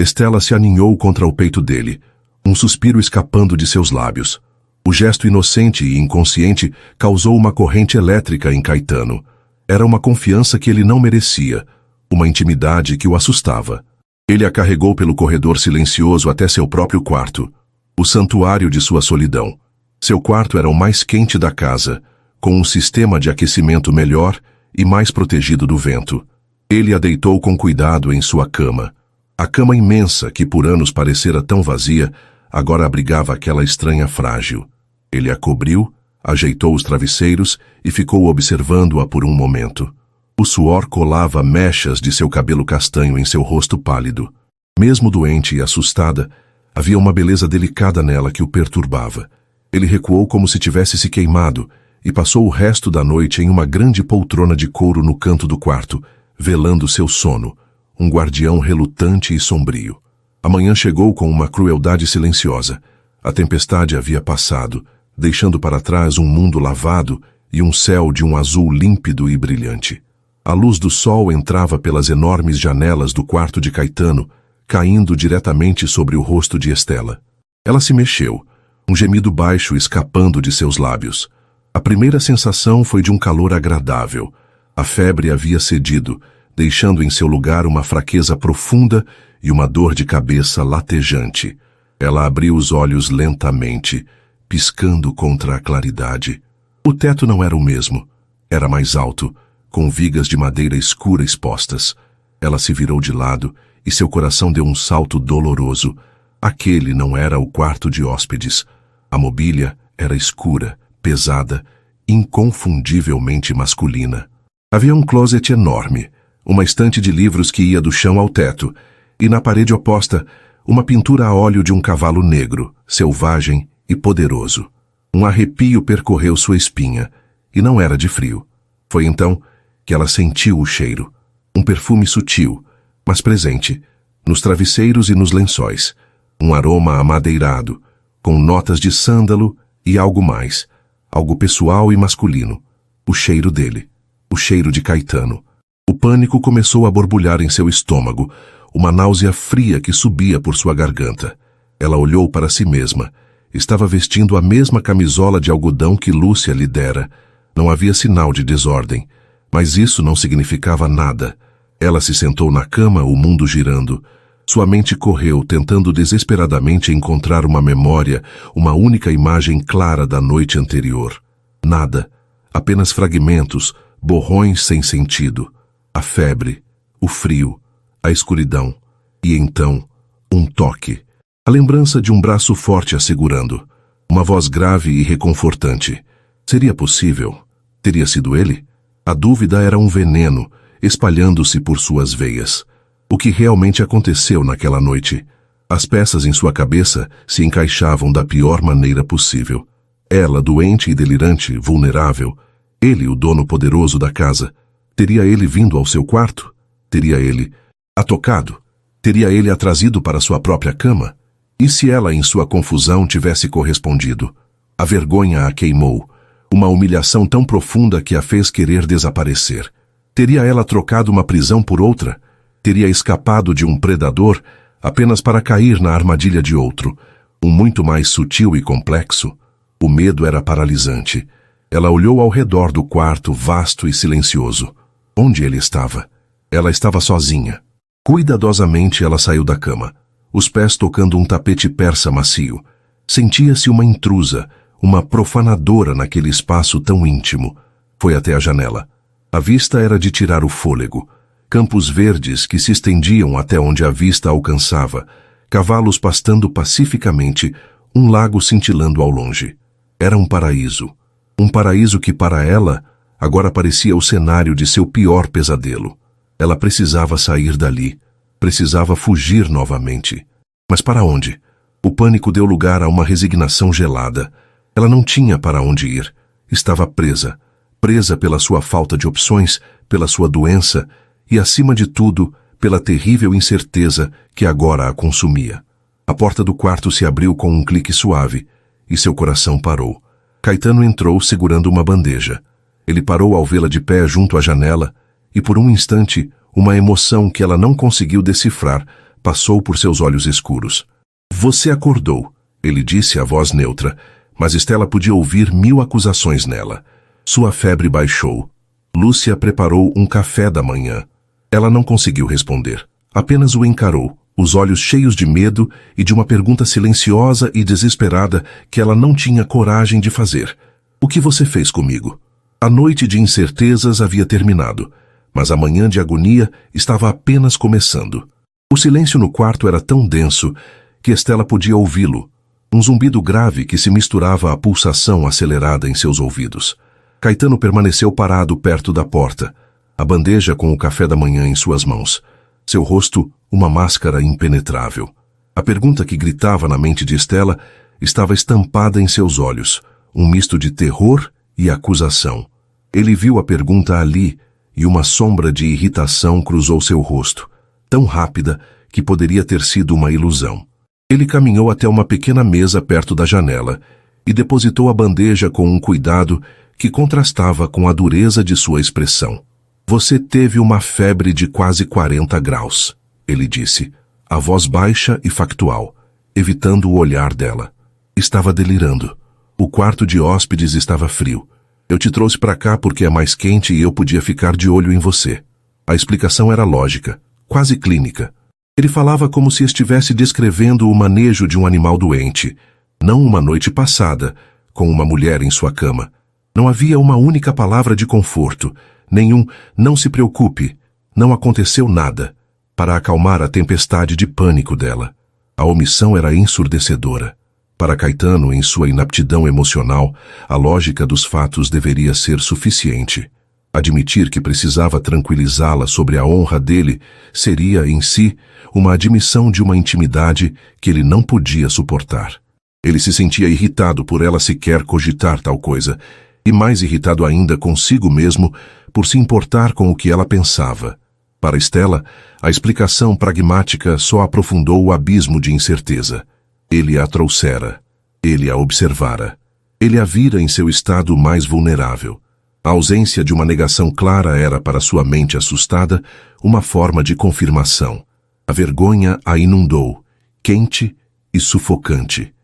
Stella se aninhou contra o peito dele, um suspiro escapando de seus lábios. O gesto inocente e inconsciente causou uma corrente elétrica em Caetano. Era uma confiança que ele não merecia, uma intimidade que o assustava. Ele a carregou pelo corredor silencioso até seu próprio quarto, o santuário de sua solidão. Seu quarto era o mais quente da casa, com um sistema de aquecimento melhor e mais protegido do vento. Ele a deitou com cuidado em sua cama. A cama imensa, que por anos parecera tão vazia, agora abrigava aquela estranha frágil. Ele a cobriu, ajeitou os travesseiros e ficou observando-a por um momento. O suor colava mechas de seu cabelo castanho em seu rosto pálido. Mesmo doente e assustada, havia uma beleza delicada nela que o perturbava. Ele recuou como se tivesse se queimado e passou o resto da noite em uma grande poltrona de couro no canto do quarto, velando seu sono, um guardião relutante e sombrio. A manhã chegou com uma crueldade silenciosa. A tempestade havia passado, deixando para trás um mundo lavado e um céu de um azul límpido e brilhante. A luz do sol entrava pelas enormes janelas do quarto de Caetano, caindo diretamente sobre o rosto de Estela. Ela se mexeu, um gemido baixo escapando de seus lábios. A primeira sensação foi de um calor agradável. A febre havia cedido, deixando em seu lugar uma fraqueza profunda e uma dor de cabeça latejante. Ela abriu os olhos lentamente, piscando contra a claridade. O teto não era o mesmo. Era mais alto, com vigas de madeira escura expostas. Ela se virou de lado e seu coração deu um salto doloroso. Aquele não era o quarto de hóspedes. A mobília era escura, pesada, inconfundivelmente masculina. Havia um closet enorme, uma estante de livros que ia do chão ao teto, e na parede oposta, uma pintura a óleo de um cavalo negro, selvagem e poderoso. Um arrepio percorreu sua espinha, e não era de frio. Foi então que ela sentiu o cheiro, um perfume sutil, mas presente, nos travesseiros e nos lençóis, um aroma amadeirado, com notas de sândalo e algo mais, algo pessoal e masculino, o cheiro dele, o cheiro de Caetano. O pânico começou a borbulhar em seu estômago, uma náusea fria que subia por sua garganta. Ela olhou para si mesma. Estava vestindo a mesma camisola de algodão que Lúcia lhe dera. Não havia sinal de desordem, mas isso não significava nada. Ela se sentou na cama, o mundo girando. Sua mente correu, tentando desesperadamente encontrar uma memória, uma única imagem clara da noite anterior. Nada, apenas fragmentos, borrões sem sentido. A febre, o frio, a escuridão, e então, um toque. A lembrança de um braço forte a segurando. Uma voz grave e reconfortante. Seria possível? Teria sido ele? A dúvida era um veneno, espalhando-se por suas veias. O que realmente aconteceu naquela noite? As peças em sua cabeça se encaixavam da pior maneira possível. Ela, doente e delirante, vulnerável. Ele, o dono poderoso da casa. Teria ele vindo ao seu quarto? Teria ele a tocado? Teria ele a trazido para sua própria cama? E se ela, em sua confusão, tivesse correspondido? A vergonha a queimou. Uma humilhação tão profunda que a fez querer desaparecer. Teria ela trocado uma prisão por outra? Teria escapado de um predador apenas para cair na armadilha de outro, um muito mais sutil e complexo? O medo era paralisante. Ela olhou ao redor do quarto vasto e silencioso. Onde ele estava? Ela estava sozinha. Cuidadosamente ela saiu da cama, os pés tocando um tapete persa macio. Sentia-se uma intrusa, uma profanadora naquele espaço tão íntimo. Foi até a janela. A vista era de tirar o fôlego. Campos verdes que se estendiam até onde a vista alcançava, cavalos pastando pacificamente, um lago cintilando ao longe. Era um paraíso. Um paraíso que para ela agora parecia o cenário de seu pior pesadelo. Ela precisava sair dali. Precisava fugir novamente. Mas para onde? O pânico deu lugar a uma resignação gelada. Ela não tinha para onde ir. Estava presa. Presa pela sua falta de opções, pela sua doença e, acima de tudo, pela terrível incerteza que agora a consumia. A porta do quarto se abriu com um clique suave e seu coração parou. Caetano entrou segurando uma bandeja. Ele parou ao vê-la de pé junto à janela e, por um instante, uma emoção que ela não conseguiu decifrar passou por seus olhos escuros. Você acordou, ele disse a voz neutra, mas Estela podia ouvir 1000 acusações nela. Sua febre baixou. Lúcia preparou um café da manhã. Ela não conseguiu responder. Apenas o encarou, os olhos cheios de medo e de uma pergunta silenciosa e desesperada que ela não tinha coragem de fazer. O que você fez comigo? A noite de incertezas havia terminado, mas a manhã de agonia estava apenas começando. O silêncio no quarto era tão denso que Estela podia ouvi-lo, um zumbido grave que se misturava à pulsação acelerada em seus ouvidos. Caetano permaneceu parado perto da porta, a bandeja com o café da manhã em suas mãos. Seu rosto, uma máscara impenetrável. A pergunta que gritava na mente de Estela estava estampada em seus olhos, um misto de terror e acusação. Ele viu a pergunta ali e uma sombra de irritação cruzou seu rosto, tão rápida que poderia ter sido uma ilusão. Ele caminhou até uma pequena mesa perto da janela e depositou a bandeja com um cuidado que contrastava com a dureza de sua expressão. Você teve uma febre de quase 40 graus, ele disse, a voz baixa e factual, evitando o olhar dela. Estava delirando. O quarto de hóspedes estava frio. Eu te trouxe para cá porque é mais quente e eu podia ficar de olho em você. A explicação era lógica, quase clínica. Ele falava como se estivesse descrevendo o manejo de um animal doente, não uma noite passada, com uma mulher em sua cama. Não havia uma única palavra de conforto, nenhum "não se preocupe, não aconteceu nada", para acalmar a tempestade de pânico dela. A omissão era ensurdecedora. Para Caetano, em sua inaptidão emocional, a lógica dos fatos deveria ser suficiente. Admitir que precisava tranquilizá-la sobre a honra dele seria, em si, uma admissão de uma intimidade que ele não podia suportar. Ele se sentia irritado por ela sequer cogitar tal coisa, e mais irritado ainda consigo mesmo por se importar com o que ela pensava. Para Estela, a explicação pragmática só aprofundou o abismo de incerteza. Ele a trouxera. Ele a observara. Ele a vira em seu estado mais vulnerável. A ausência de uma negação clara era para sua mente assustada uma forma de confirmação. A vergonha a inundou, quente e sufocante.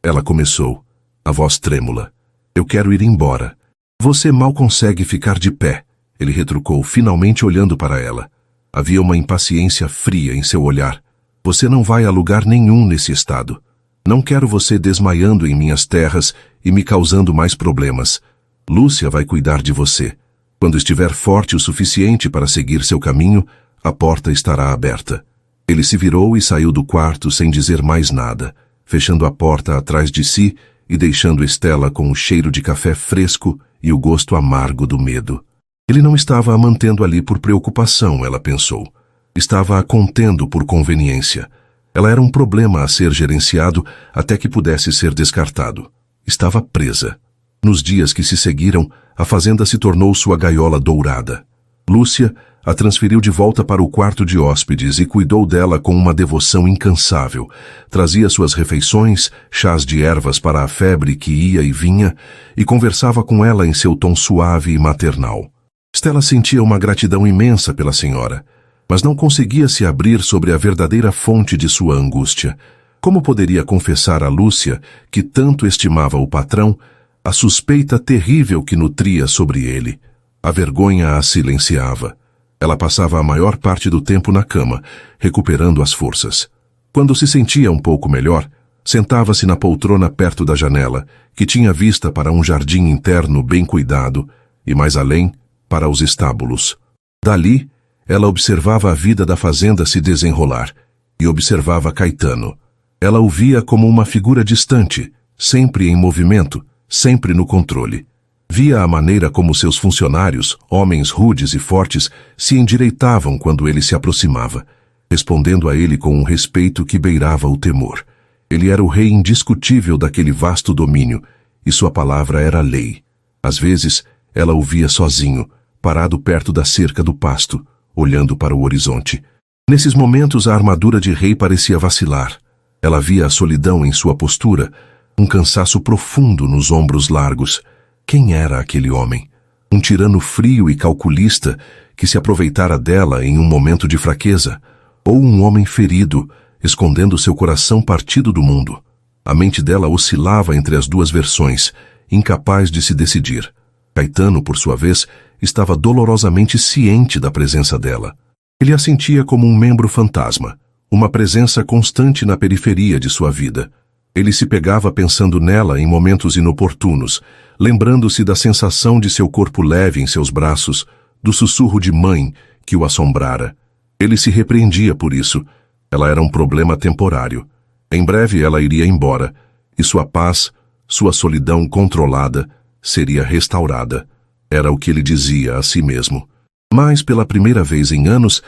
Ela começou, a voz trêmula. Eu quero ir embora. Você mal consegue ficar de pé, ele retrucou, finalmente olhando para ela. Havia uma impaciência fria em seu olhar. Você não vai a lugar nenhum nesse estado. Não quero você desmaiando em minhas terras e me causando mais problemas. Lúcia vai cuidar de você. Quando estiver forte o suficiente para seguir seu caminho, a porta estará aberta. Ele se virou e saiu do quarto sem dizer mais nada, fechando a porta atrás de si e deixando Estela com o cheiro de café fresco e o gosto amargo do medo. Ele não estava a mantendo ali por preocupação, ela pensou. Estava a contendo por conveniência. Ela era um problema a ser gerenciado até que pudesse ser descartado. Estava presa. Nos dias que se seguiram, a fazenda se tornou sua gaiola dourada. Lúcia a transferiu de volta para o quarto de hóspedes e cuidou dela com uma devoção incansável. Trazia suas refeições, chás de ervas para a febre que ia e vinha, e conversava com ela em seu tom suave e maternal. Estela sentia uma gratidão imensa pela senhora, mas não conseguia se abrir sobre a verdadeira fonte de sua angústia. Como poderia confessar a Lúcia, que tanto estimava o patrão, a suspeita terrível que nutria sobre ele? A vergonha a silenciava. Ela passava a maior parte do tempo na cama, recuperando as forças. Quando se sentia um pouco melhor, sentava-se na poltrona perto da janela, que tinha vista para um jardim interno bem cuidado, e mais além, para os estábulos. Dali, ela observava a vida da fazenda se desenrolar, e observava Caetano. Ela o via como uma figura distante, sempre em movimento, sempre no controle. Via a maneira como seus funcionários, homens rudes e fortes, se endireitavam quando ele se aproximava, respondendo a ele com um respeito que beirava o temor. Ele era o rei indiscutível daquele vasto domínio, e sua palavra era lei. Às vezes, ela o via sozinho, parado perto da cerca do pasto, olhando para o horizonte. Nesses momentos, a armadura de rei parecia vacilar. Ela via a solidão em sua postura, um cansaço profundo nos ombros largos. Quem era aquele homem? Um tirano frio e calculista que se aproveitara dela em um momento de fraqueza? Ou um homem ferido, escondendo seu coração partido do mundo? A mente dela oscilava entre as duas versões, incapaz de se decidir. Caetano, por sua vez, estava dolorosamente ciente da presença dela. Ele a sentia como um membro fantasma, uma presença constante na periferia de sua vida. Ele se pegava pensando nela em momentos inoportunos, lembrando-se da sensação de seu corpo leve em seus braços, do sussurro de mãe que o assombrara. Ele se repreendia por isso. Ela era um problema temporário. Em breve ela iria embora, e sua paz, sua solidão controlada, seria restaurada. Era o que ele dizia a si mesmo. Mas, pela primeira vez em anos,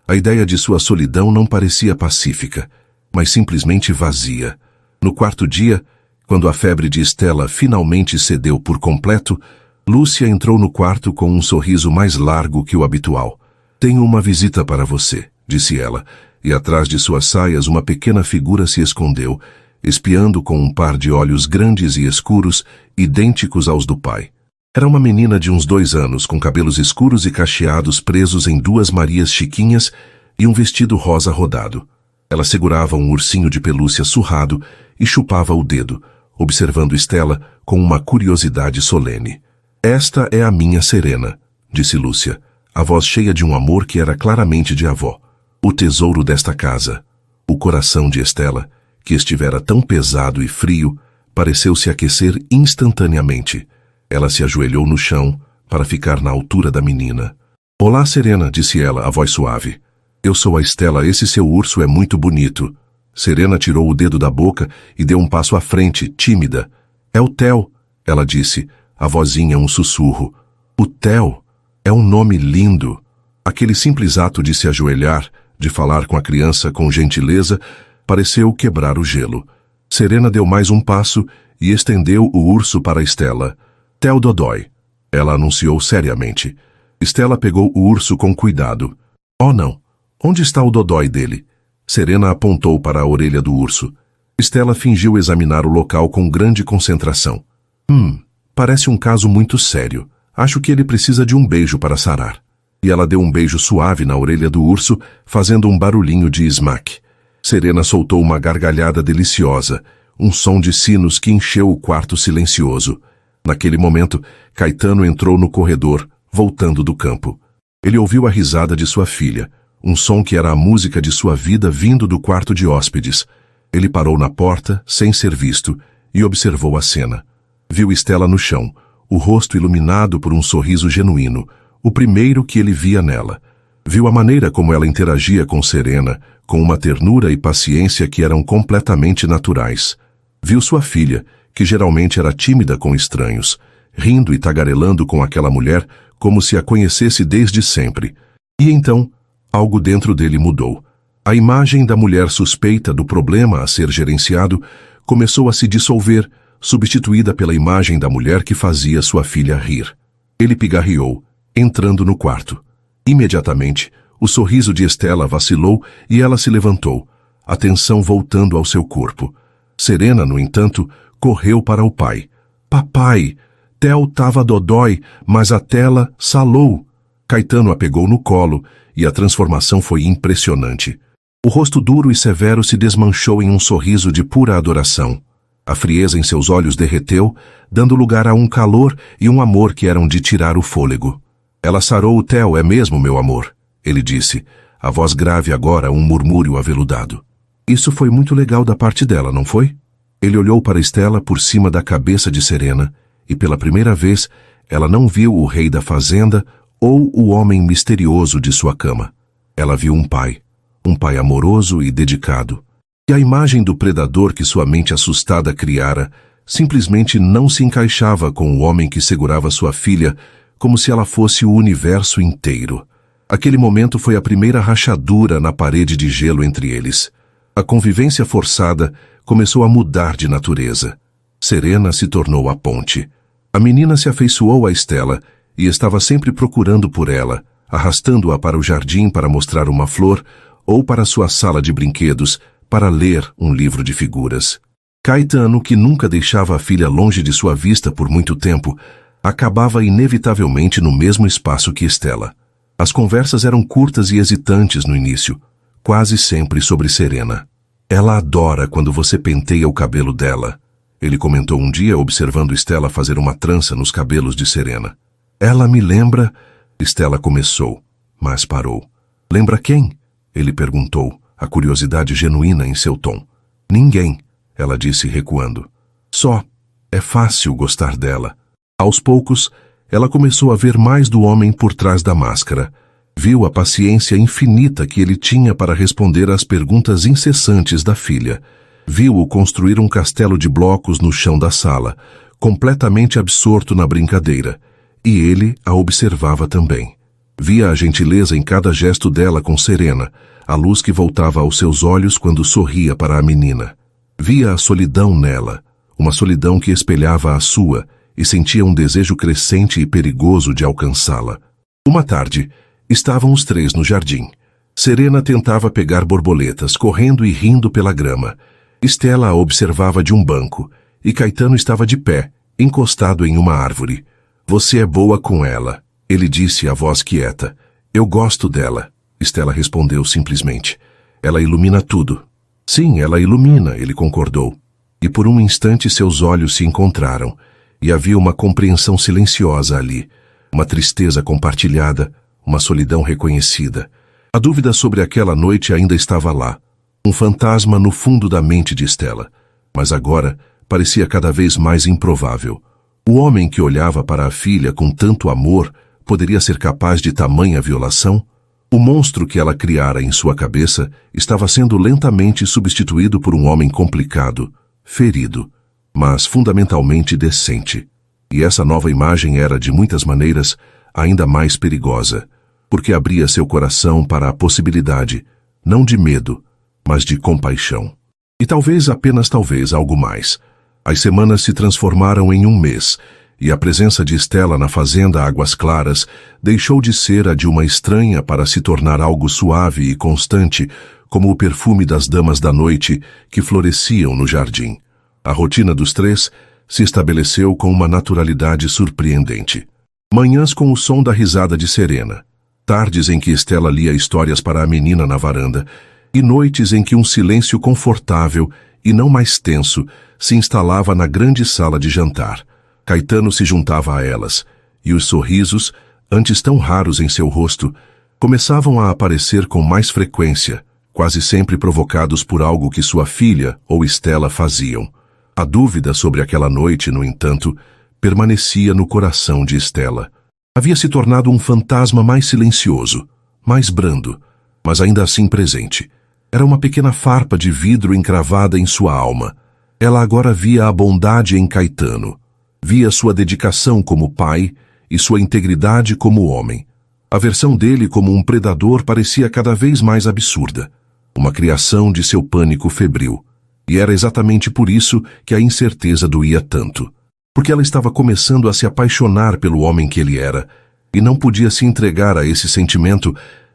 a ideia de sua solidão não parecia pacífica, mas simplesmente vazia. No quarto dia, quando a febre de Stella finalmente cedeu por completo, Lúcia entrou no quarto com um sorriso mais largo que o habitual. "Tenho uma visita para você", disse ela, e atrás de suas saias uma pequena figura se escondeu, espiando com um par de olhos grandes e escuros, idênticos aos do pai. Era uma menina de uns 2 anos, com cabelos escuros e cacheados presos em 2 Marias chiquinhas e um vestido rosa rodado. Ela segurava um ursinho de pelúcia surrado e chupava o dedo, observando Stella com uma curiosidade solene. "Esta é a minha Serena", disse Lúcia, a voz cheia de um amor que era claramente de avó. O tesouro desta casa. O coração de Stella, que estivera tão pesado e frio, pareceu se aquecer instantaneamente. Ela se ajoelhou no chão para ficar na altura da menina. "Olá, Serena", disse ela, a voz suave. "Eu sou a Stella, esse seu urso é muito bonito." Serena tirou o dedo da boca e deu um passo à frente, tímida. "É o Theo", ela disse, a vozinha um sussurro. "O Theo é um nome lindo." Aquele simples ato de se ajoelhar, de falar com a criança com gentileza, pareceu quebrar o gelo. Serena deu mais um passo e estendeu o urso para Stella. "Theo Dodói", ela anunciou seriamente. Stella pegou o urso com cuidado. "Oh não, onde está o Dodói dele?" Serena apontou para a orelha do urso. Stella fingiu examinar o local com grande concentração. Parece um caso muito sério. Acho que ele precisa de um beijo para sarar." E ela deu um beijo suave na orelha do urso, fazendo um barulhinho de smack. Serena soltou uma gargalhada deliciosa, um som de sinos que encheu o quarto silencioso. Naquele momento, Caetano entrou no corredor, voltando do campo. Ele ouviu a risada de sua filha, um som que era a música de sua vida vindo do quarto de hóspedes. Ele parou na porta, sem ser visto, e observou a cena. Viu Stella no chão, o rosto iluminado por um sorriso genuíno, o primeiro que ele via nela. Viu a maneira como ela interagia com Serena, com uma ternura e paciência que eram completamente naturais. Viu sua filha, que geralmente era tímida com estranhos, rindo e tagarelando com aquela mulher como se a conhecesse desde sempre. E então, algo dentro dele mudou. A imagem da mulher suspeita do problema a ser gerenciado começou a se dissolver, substituída pela imagem da mulher que fazia sua filha rir. Ele pigarreou, entrando no quarto. Imediatamente, o sorriso de Stella vacilou e ela se levantou, a tensão voltando ao seu corpo. Serena, no entanto, correu para o pai. "Papai, Theo tava dodói, mas a tela salou." Caetano a pegou no colo e a transformação foi impressionante. O rosto duro e severo se desmanchou em um sorriso de pura adoração. A frieza em seus olhos derreteu, dando lugar a um calor e um amor que eram de tirar o fôlego. "Ela sarou o Theo, é mesmo, meu amor?" ele disse, a voz grave agora um murmúrio aveludado. "Isso foi muito legal da parte dela, não foi?" Ele olhou para Stella por cima da cabeça de Serena, e pela primeira vez ela não viu o rei da fazenda ou o homem misterioso de sua cama. Ela viu um pai amoroso e dedicado. E a imagem do predador que sua mente assustada criara simplesmente não se encaixava com o homem que segurava sua filha como se ela fosse o universo inteiro. Aquele momento foi a primeira rachadura na parede de gelo entre eles. A convivência forçada começou a mudar de natureza. Serena se tornou a ponte. A menina se afeiçoou a Stella e estava sempre procurando por ela, arrastando-a para o jardim para mostrar uma flor ou para sua sala de brinquedos para ler um livro de figuras. Caetano, que nunca deixava a filha longe de sua vista por muito tempo, acabava inevitavelmente no mesmo espaço que Stella. As conversas eram curtas e hesitantes no início, quase sempre sobre Serena. "Ela adora quando você penteia o cabelo dela", ele comentou um dia observando Stella fazer uma trança nos cabelos de Serena. "Ela me lembra..." Stella começou, mas parou. "Lembra quem?" ele perguntou, a curiosidade genuína em seu tom. Ninguém, ela disse recuando. Só, é fácil gostar dela. Aos poucos, ela começou a ver mais do homem por trás da máscara. Viu a paciência infinita que ele tinha para responder às perguntas incessantes da filha. Viu-o construir um castelo de blocos no chão da sala, completamente absorto na brincadeira, e ele a observava também. Via a gentileza em cada gesto dela com Serena, a luz que voltava aos seus olhos quando sorria para a menina. Via a solidão nela, uma solidão que espelhava a sua, e sentia um desejo crescente e perigoso de alcançá-la. Uma tarde, estavam os três no jardim. Serena tentava pegar borboletas, correndo e rindo pela grama. Estela a observava de um banco, e Caetano estava de pé, encostado em uma árvore. Você é boa com ela, ele disse a voz quieta. Eu gosto dela, Estela respondeu simplesmente. Ela ilumina tudo. Sim, ela ilumina, ele concordou. E por um instante seus olhos se encontraram, e havia uma compreensão silenciosa ali, uma tristeza compartilhada, uma solidão reconhecida. A dúvida sobre aquela noite ainda estava lá, um fantasma no fundo da mente de Estela, mas agora parecia cada vez mais improvável. O homem que olhava para a filha com tanto amor poderia ser capaz de tamanha violação? O monstro que ela criara em sua cabeça estava sendo lentamente substituído por um homem complicado, ferido, mas fundamentalmente decente. E essa nova imagem era, de muitas maneiras, ainda mais perigosa, porque abria seu coração para a possibilidade, não de medo, mas de compaixão. E talvez, apenas talvez, algo mais. As semanas se transformaram em um mês, e a presença de Estela na fazenda Águas Claras deixou de ser a de uma estranha para se tornar algo suave e constante, como o perfume das damas da noite que floresciam no jardim. A rotina dos três se estabeleceu com uma naturalidade surpreendente. Manhãs com o som da risada de Serena, tardes em que Estela lia histórias para a menina na varanda, e noites em que um silêncio confortável e não mais tenso se instalava na grande sala de jantar. Caetano se juntava a elas, e os sorrisos, antes tão raros em seu rosto, começavam a aparecer com mais frequência, quase sempre provocados por algo que sua filha ou Estela faziam. A dúvida sobre aquela noite, no entanto, permanecia no coração de Estela. Havia se tornado um fantasma mais silencioso, mais brando, mas ainda assim presente. Era uma pequena farpa de vidro encravada em sua alma. Ela agora via a bondade em Caetano. Via sua dedicação como pai e sua integridade como homem. A versão dele como um predador parecia cada vez mais absurda. Uma criação de seu pânico febril. E era exatamente por isso que a incerteza doía tanto. Porque ela estava começando a se apaixonar pelo homem que ele era, e não podia se entregar a esse sentimento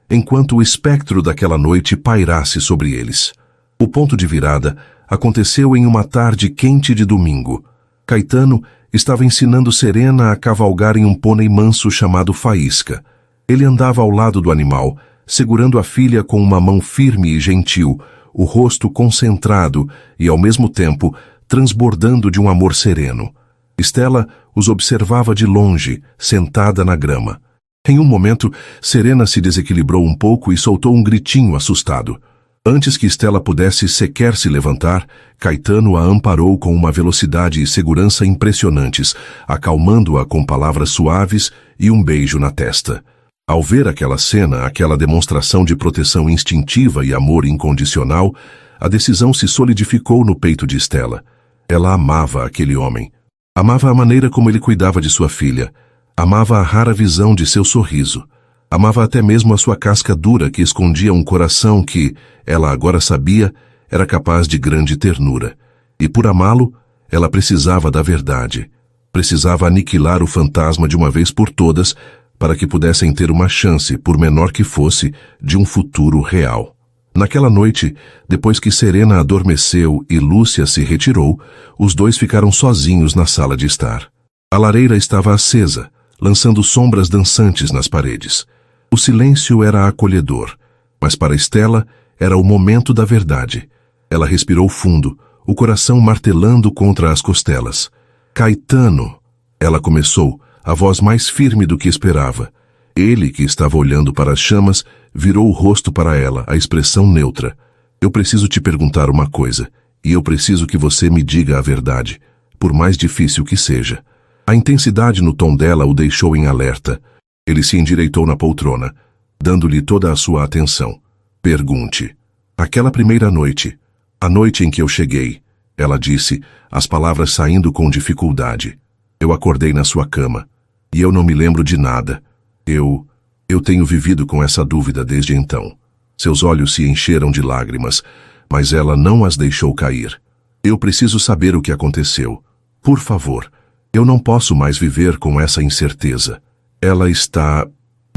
enquanto o espectro daquela noite pairasse sobre eles. O ponto de virada aconteceu em uma tarde quente de domingo. Caetano estava ensinando Serena a cavalgar em um pônei manso chamado Faísca. Ele andava ao lado do animal, segurando a filha com uma mão firme e gentil, o rosto concentrado e, ao mesmo tempo, transbordando de um amor sereno. Estela os observava de longe, sentada na grama. Em um momento, Serena se desequilibrou um pouco e soltou um gritinho assustado. Antes que Estela pudesse sequer se levantar, Caetano a amparou com uma velocidade e segurança impressionantes, acalmando-a com palavras suaves e um beijo na testa. Ao ver aquela cena, aquela demonstração de proteção instintiva e amor incondicional, a decisão se solidificou no peito de Estela. Ela amava aquele homem. Amava a maneira como ele cuidava de sua filha. Amava a rara visão de seu sorriso. Amava até mesmo a sua casca dura que escondia um coração que, ela agora sabia, era capaz de grande ternura. E por amá-lo, ela precisava da verdade. Precisava aniquilar o fantasma de uma vez por todas para que pudessem ter uma chance, por menor que fosse, de um futuro real. Naquela noite, depois que Serena adormeceu e Lúcia se retirou, os dois ficaram sozinhos na sala de estar. A lareira estava acesa, lançando sombras dançantes nas paredes. O silêncio era acolhedor, mas para Estela era o momento da verdade. Ela respirou fundo, o coração martelando contra as costelas. Caetano, ela começou, a voz mais firme do que esperava. Ele, que estava olhando para as chamas, virou o rosto para ela, a expressão neutra. Eu preciso te perguntar uma coisa, e eu preciso que você me diga a verdade, por mais difícil que seja. A intensidade no tom dela o deixou em alerta. Ele se endireitou na poltrona, dando-lhe toda a sua atenção. Pergunte. Aquela primeira noite, a noite em que eu cheguei, ela disse, as palavras saindo com dificuldade. Eu acordei na sua cama, e eu não me lembro de nada. Eu tenho vivido com essa dúvida desde então. Seus olhos se encheram de lágrimas, mas ela não as deixou cair. Eu preciso saber o que aconteceu. Por favor, eu não posso mais viver com essa incerteza. Ela está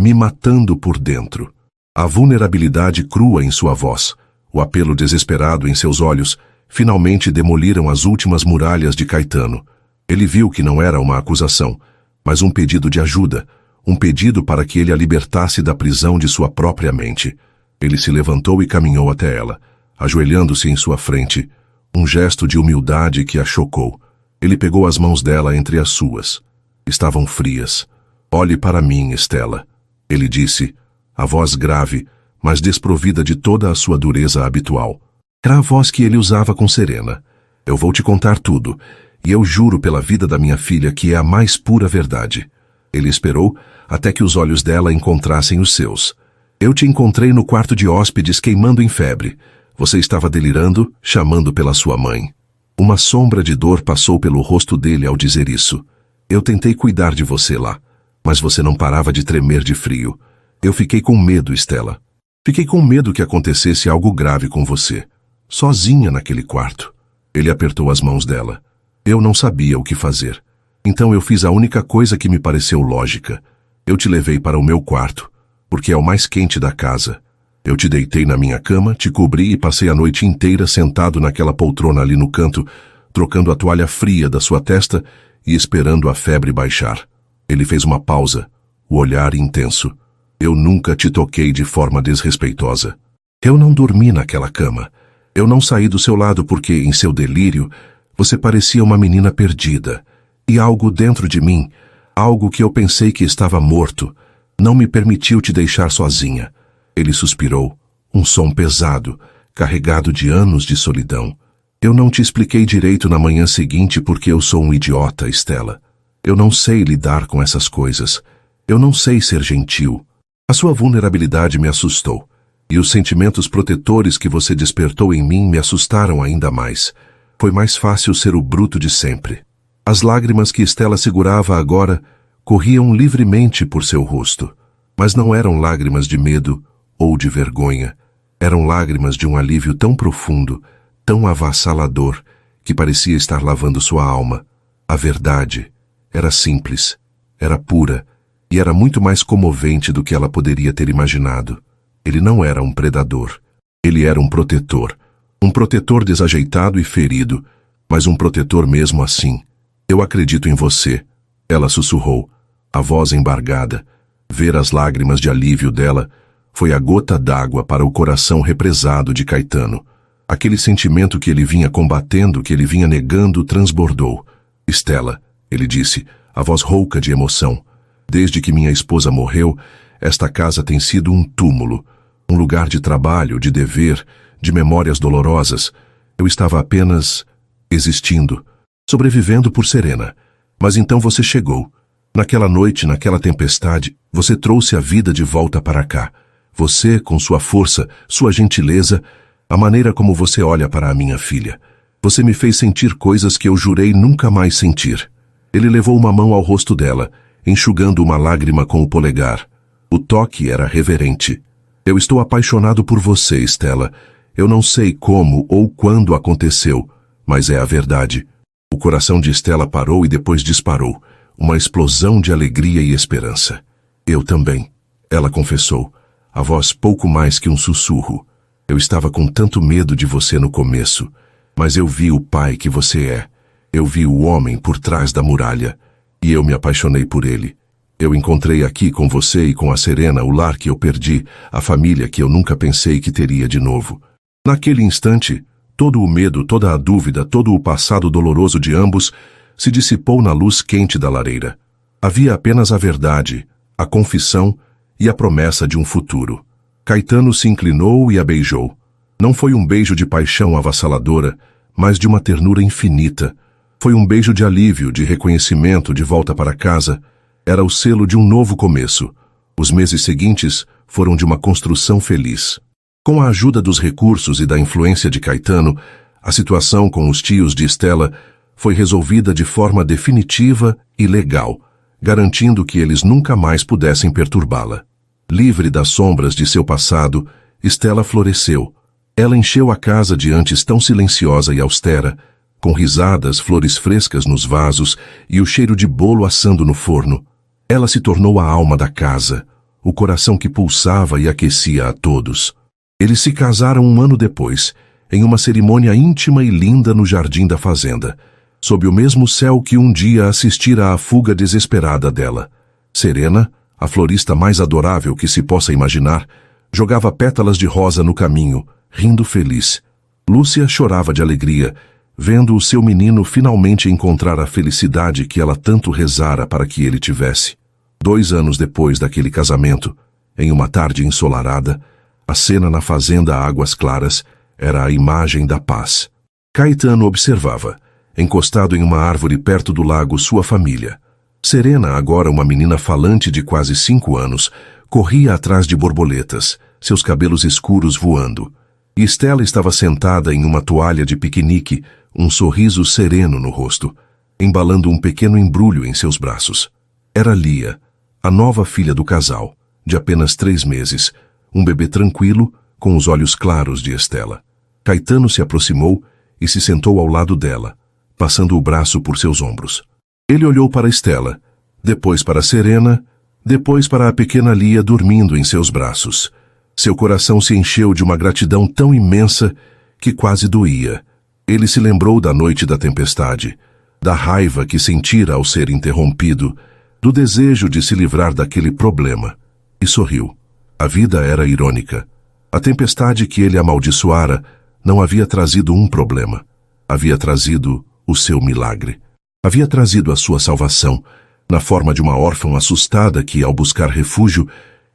me matando por dentro. A vulnerabilidade crua em sua voz, o apelo desesperado em seus olhos, finalmente demoliram as últimas muralhas de Caetano. Ele viu que não era uma acusação, mas um pedido de ajuda, um pedido para que ele a libertasse da prisão de sua própria mente. Ele se levantou e caminhou até ela, ajoelhando-se em sua frente, um gesto de humildade que a chocou. Ele pegou as mãos dela entre as suas. Estavam frias. Olhe para mim, Estela, ele disse, a voz grave, mas desprovida de toda a sua dureza habitual. Era a voz que ele usava com Serena. Eu vou te contar tudo, e eu juro pela vida da minha filha que é a mais pura verdade. Ele esperou até que os olhos dela encontrassem os seus. Eu te encontrei no quarto de hóspedes queimando em febre. Você estava delirando, chamando pela sua mãe. Uma sombra de dor passou pelo rosto dele ao dizer isso. Eu tentei cuidar de você lá, mas você não parava de tremer de frio. Eu fiquei com medo, Estela. Fiquei com medo que acontecesse algo grave com você. Sozinha naquele quarto. Ele apertou as mãos dela. Eu não sabia o que fazer. Então eu fiz a única coisa que me pareceu lógica. Eu te levei para o meu quarto, porque é o mais quente da casa. Eu te deitei na minha cama, te cobri e passei a noite inteira sentado naquela poltrona ali no canto, trocando a toalha fria da sua testa e esperando a febre baixar. Ele fez uma pausa, o olhar intenso. Eu nunca te toquei de forma desrespeitosa. Eu não dormi naquela cama. Eu não saí do seu lado porque, em seu delírio, você parecia uma menina perdida. E algo dentro de mim, algo que eu pensei que estava morto, não me permitiu te deixar sozinha. Ele suspirou, um som pesado, carregado de anos de solidão. Eu não te expliquei direito na manhã seguinte porque eu sou um idiota, Estela. Eu não sei lidar com essas coisas. Eu não sei ser gentil. A sua vulnerabilidade me assustou. E os sentimentos protetores que você despertou em mim me assustaram ainda mais. Foi mais fácil ser o bruto de sempre. As lágrimas que Estela segurava agora corriam livremente por seu rosto. Mas não eram lágrimas de medo ou de vergonha. Eram lágrimas de um alívio tão profundo, tão avassalador, que parecia estar lavando sua alma. A verdade era simples, era pura, e era muito mais comovente do que ela poderia ter imaginado. Ele não era um predador. Ele era um protetor desajeitado e ferido, mas um protetor mesmo assim. Eu acredito em você, ela sussurrou, a voz embargada. Ver as lágrimas de alívio dela foi a gota d'água para o coração represado de Caetano. Aquele sentimento que ele vinha combatendo, que ele vinha negando, transbordou. Estela, ele disse, a voz rouca de emoção. Desde que minha esposa morreu, esta casa tem sido um túmulo, um lugar de trabalho, de dever, de memórias dolorosas. Eu estava apenas existindo, sobrevivendo por Serena. Mas então você chegou. Naquela noite, naquela tempestade, você trouxe a vida de volta para cá. Você, com sua força, sua gentileza, a maneira como você olha para a minha filha. Você me fez sentir coisas que eu jurei nunca mais sentir. Ele levou uma mão ao rosto dela, enxugando uma lágrima com o polegar. O toque era reverente. Eu estou apaixonado por você, Estela. Eu não sei como ou quando aconteceu, mas é a verdade. O coração de Estela parou e depois disparou. Uma explosão de alegria e esperança. Eu também, ela confessou, a voz pouco mais que um sussurro. Eu estava com tanto medo de você no começo, mas eu vi o pai que você é. Eu vi o homem por trás da muralha, e eu me apaixonei por ele. Eu encontrei aqui com você e com a Serena o lar que eu perdi, a família que eu nunca pensei que teria de novo. Naquele instante, todo o medo, toda a dúvida, todo o passado doloroso de ambos se dissipou na luz quente da lareira. Havia apenas a verdade, a confissão e a promessa de um futuro. Caetano se inclinou e a beijou. Não foi um beijo de paixão avassaladora, mas de uma ternura infinita. Foi um beijo de alívio, de reconhecimento, de volta para casa. Era o selo de um novo começo. Os meses seguintes foram de uma construção feliz. Com a ajuda dos recursos e da influência de Caetano, a situação com os tios de Estela foi resolvida de forma definitiva e legal, garantindo que eles nunca mais pudessem perturbá-la. Livre das sombras de seu passado, Estela floresceu. Ela encheu a casa de antes tão silenciosa e austera, com risadas, flores frescas nos vasos e o cheiro de bolo assando no forno. Ela se tornou a alma da casa, o coração que pulsava e aquecia a todos. Eles se casaram um ano depois, em uma cerimônia íntima e linda no jardim da fazenda, sob o mesmo céu que um dia assistira à fuga desesperada dela. Serena, a florista mais adorável que se possa imaginar, jogava pétalas de rosa no caminho, rindo feliz. Lúcia chorava de alegria, vendo o seu menino finalmente encontrar a felicidade que ela tanto rezara para que ele tivesse. 2 anos depois daquele casamento, em uma tarde ensolarada, a cena na fazenda Águas Claras era a imagem da paz. Caetano observava, encostado em uma árvore perto do lago, sua família. Serena, agora uma menina falante de quase 5 anos, corria atrás de borboletas, seus cabelos escuros voando. E Estela estava sentada em uma toalha de piquenique, um sorriso sereno no rosto, embalando um pequeno embrulho em seus braços. Era Lia, a nova filha do casal, de apenas 3 meses, um bebê tranquilo, com os olhos claros de Estela. Caetano se aproximou e se sentou ao lado dela, passando o braço por seus ombros. Ele olhou para Estela, depois para Serena, depois para a pequena Lia dormindo em seus braços. Seu coração se encheu de uma gratidão tão imensa que quase doía. Ele se lembrou da noite da tempestade, da raiva que sentira ao ser interrompido, do desejo de se livrar daquele problema, e sorriu. A vida era irônica. A tempestade que ele amaldiçoara não havia trazido um problema. Havia trazido o seu milagre. Havia trazido a sua salvação, na forma de uma órfã assustada que, ao buscar refúgio,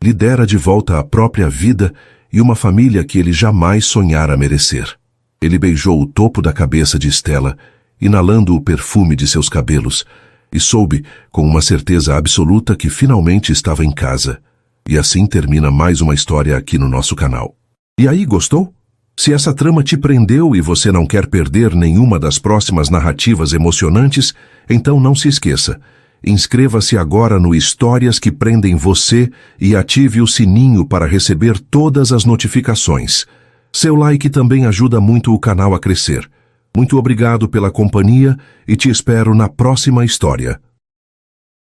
lhe dera de volta a própria vida e uma família que ele jamais sonhara merecer. Ele beijou o topo da cabeça de Estela, inalando o perfume de seus cabelos, e soube, com uma certeza absoluta, que finalmente estava em casa. E assim termina mais uma história aqui no nosso canal. E aí, gostou? Se essa trama te prendeu e você não quer perder nenhuma das próximas narrativas emocionantes, então não se esqueça. Inscreva-se agora no Histórias que Prendem Você e ative o sininho para receber todas as notificações. Seu like também ajuda muito o canal a crescer. Muito obrigado pela companhia e te espero na próxima história.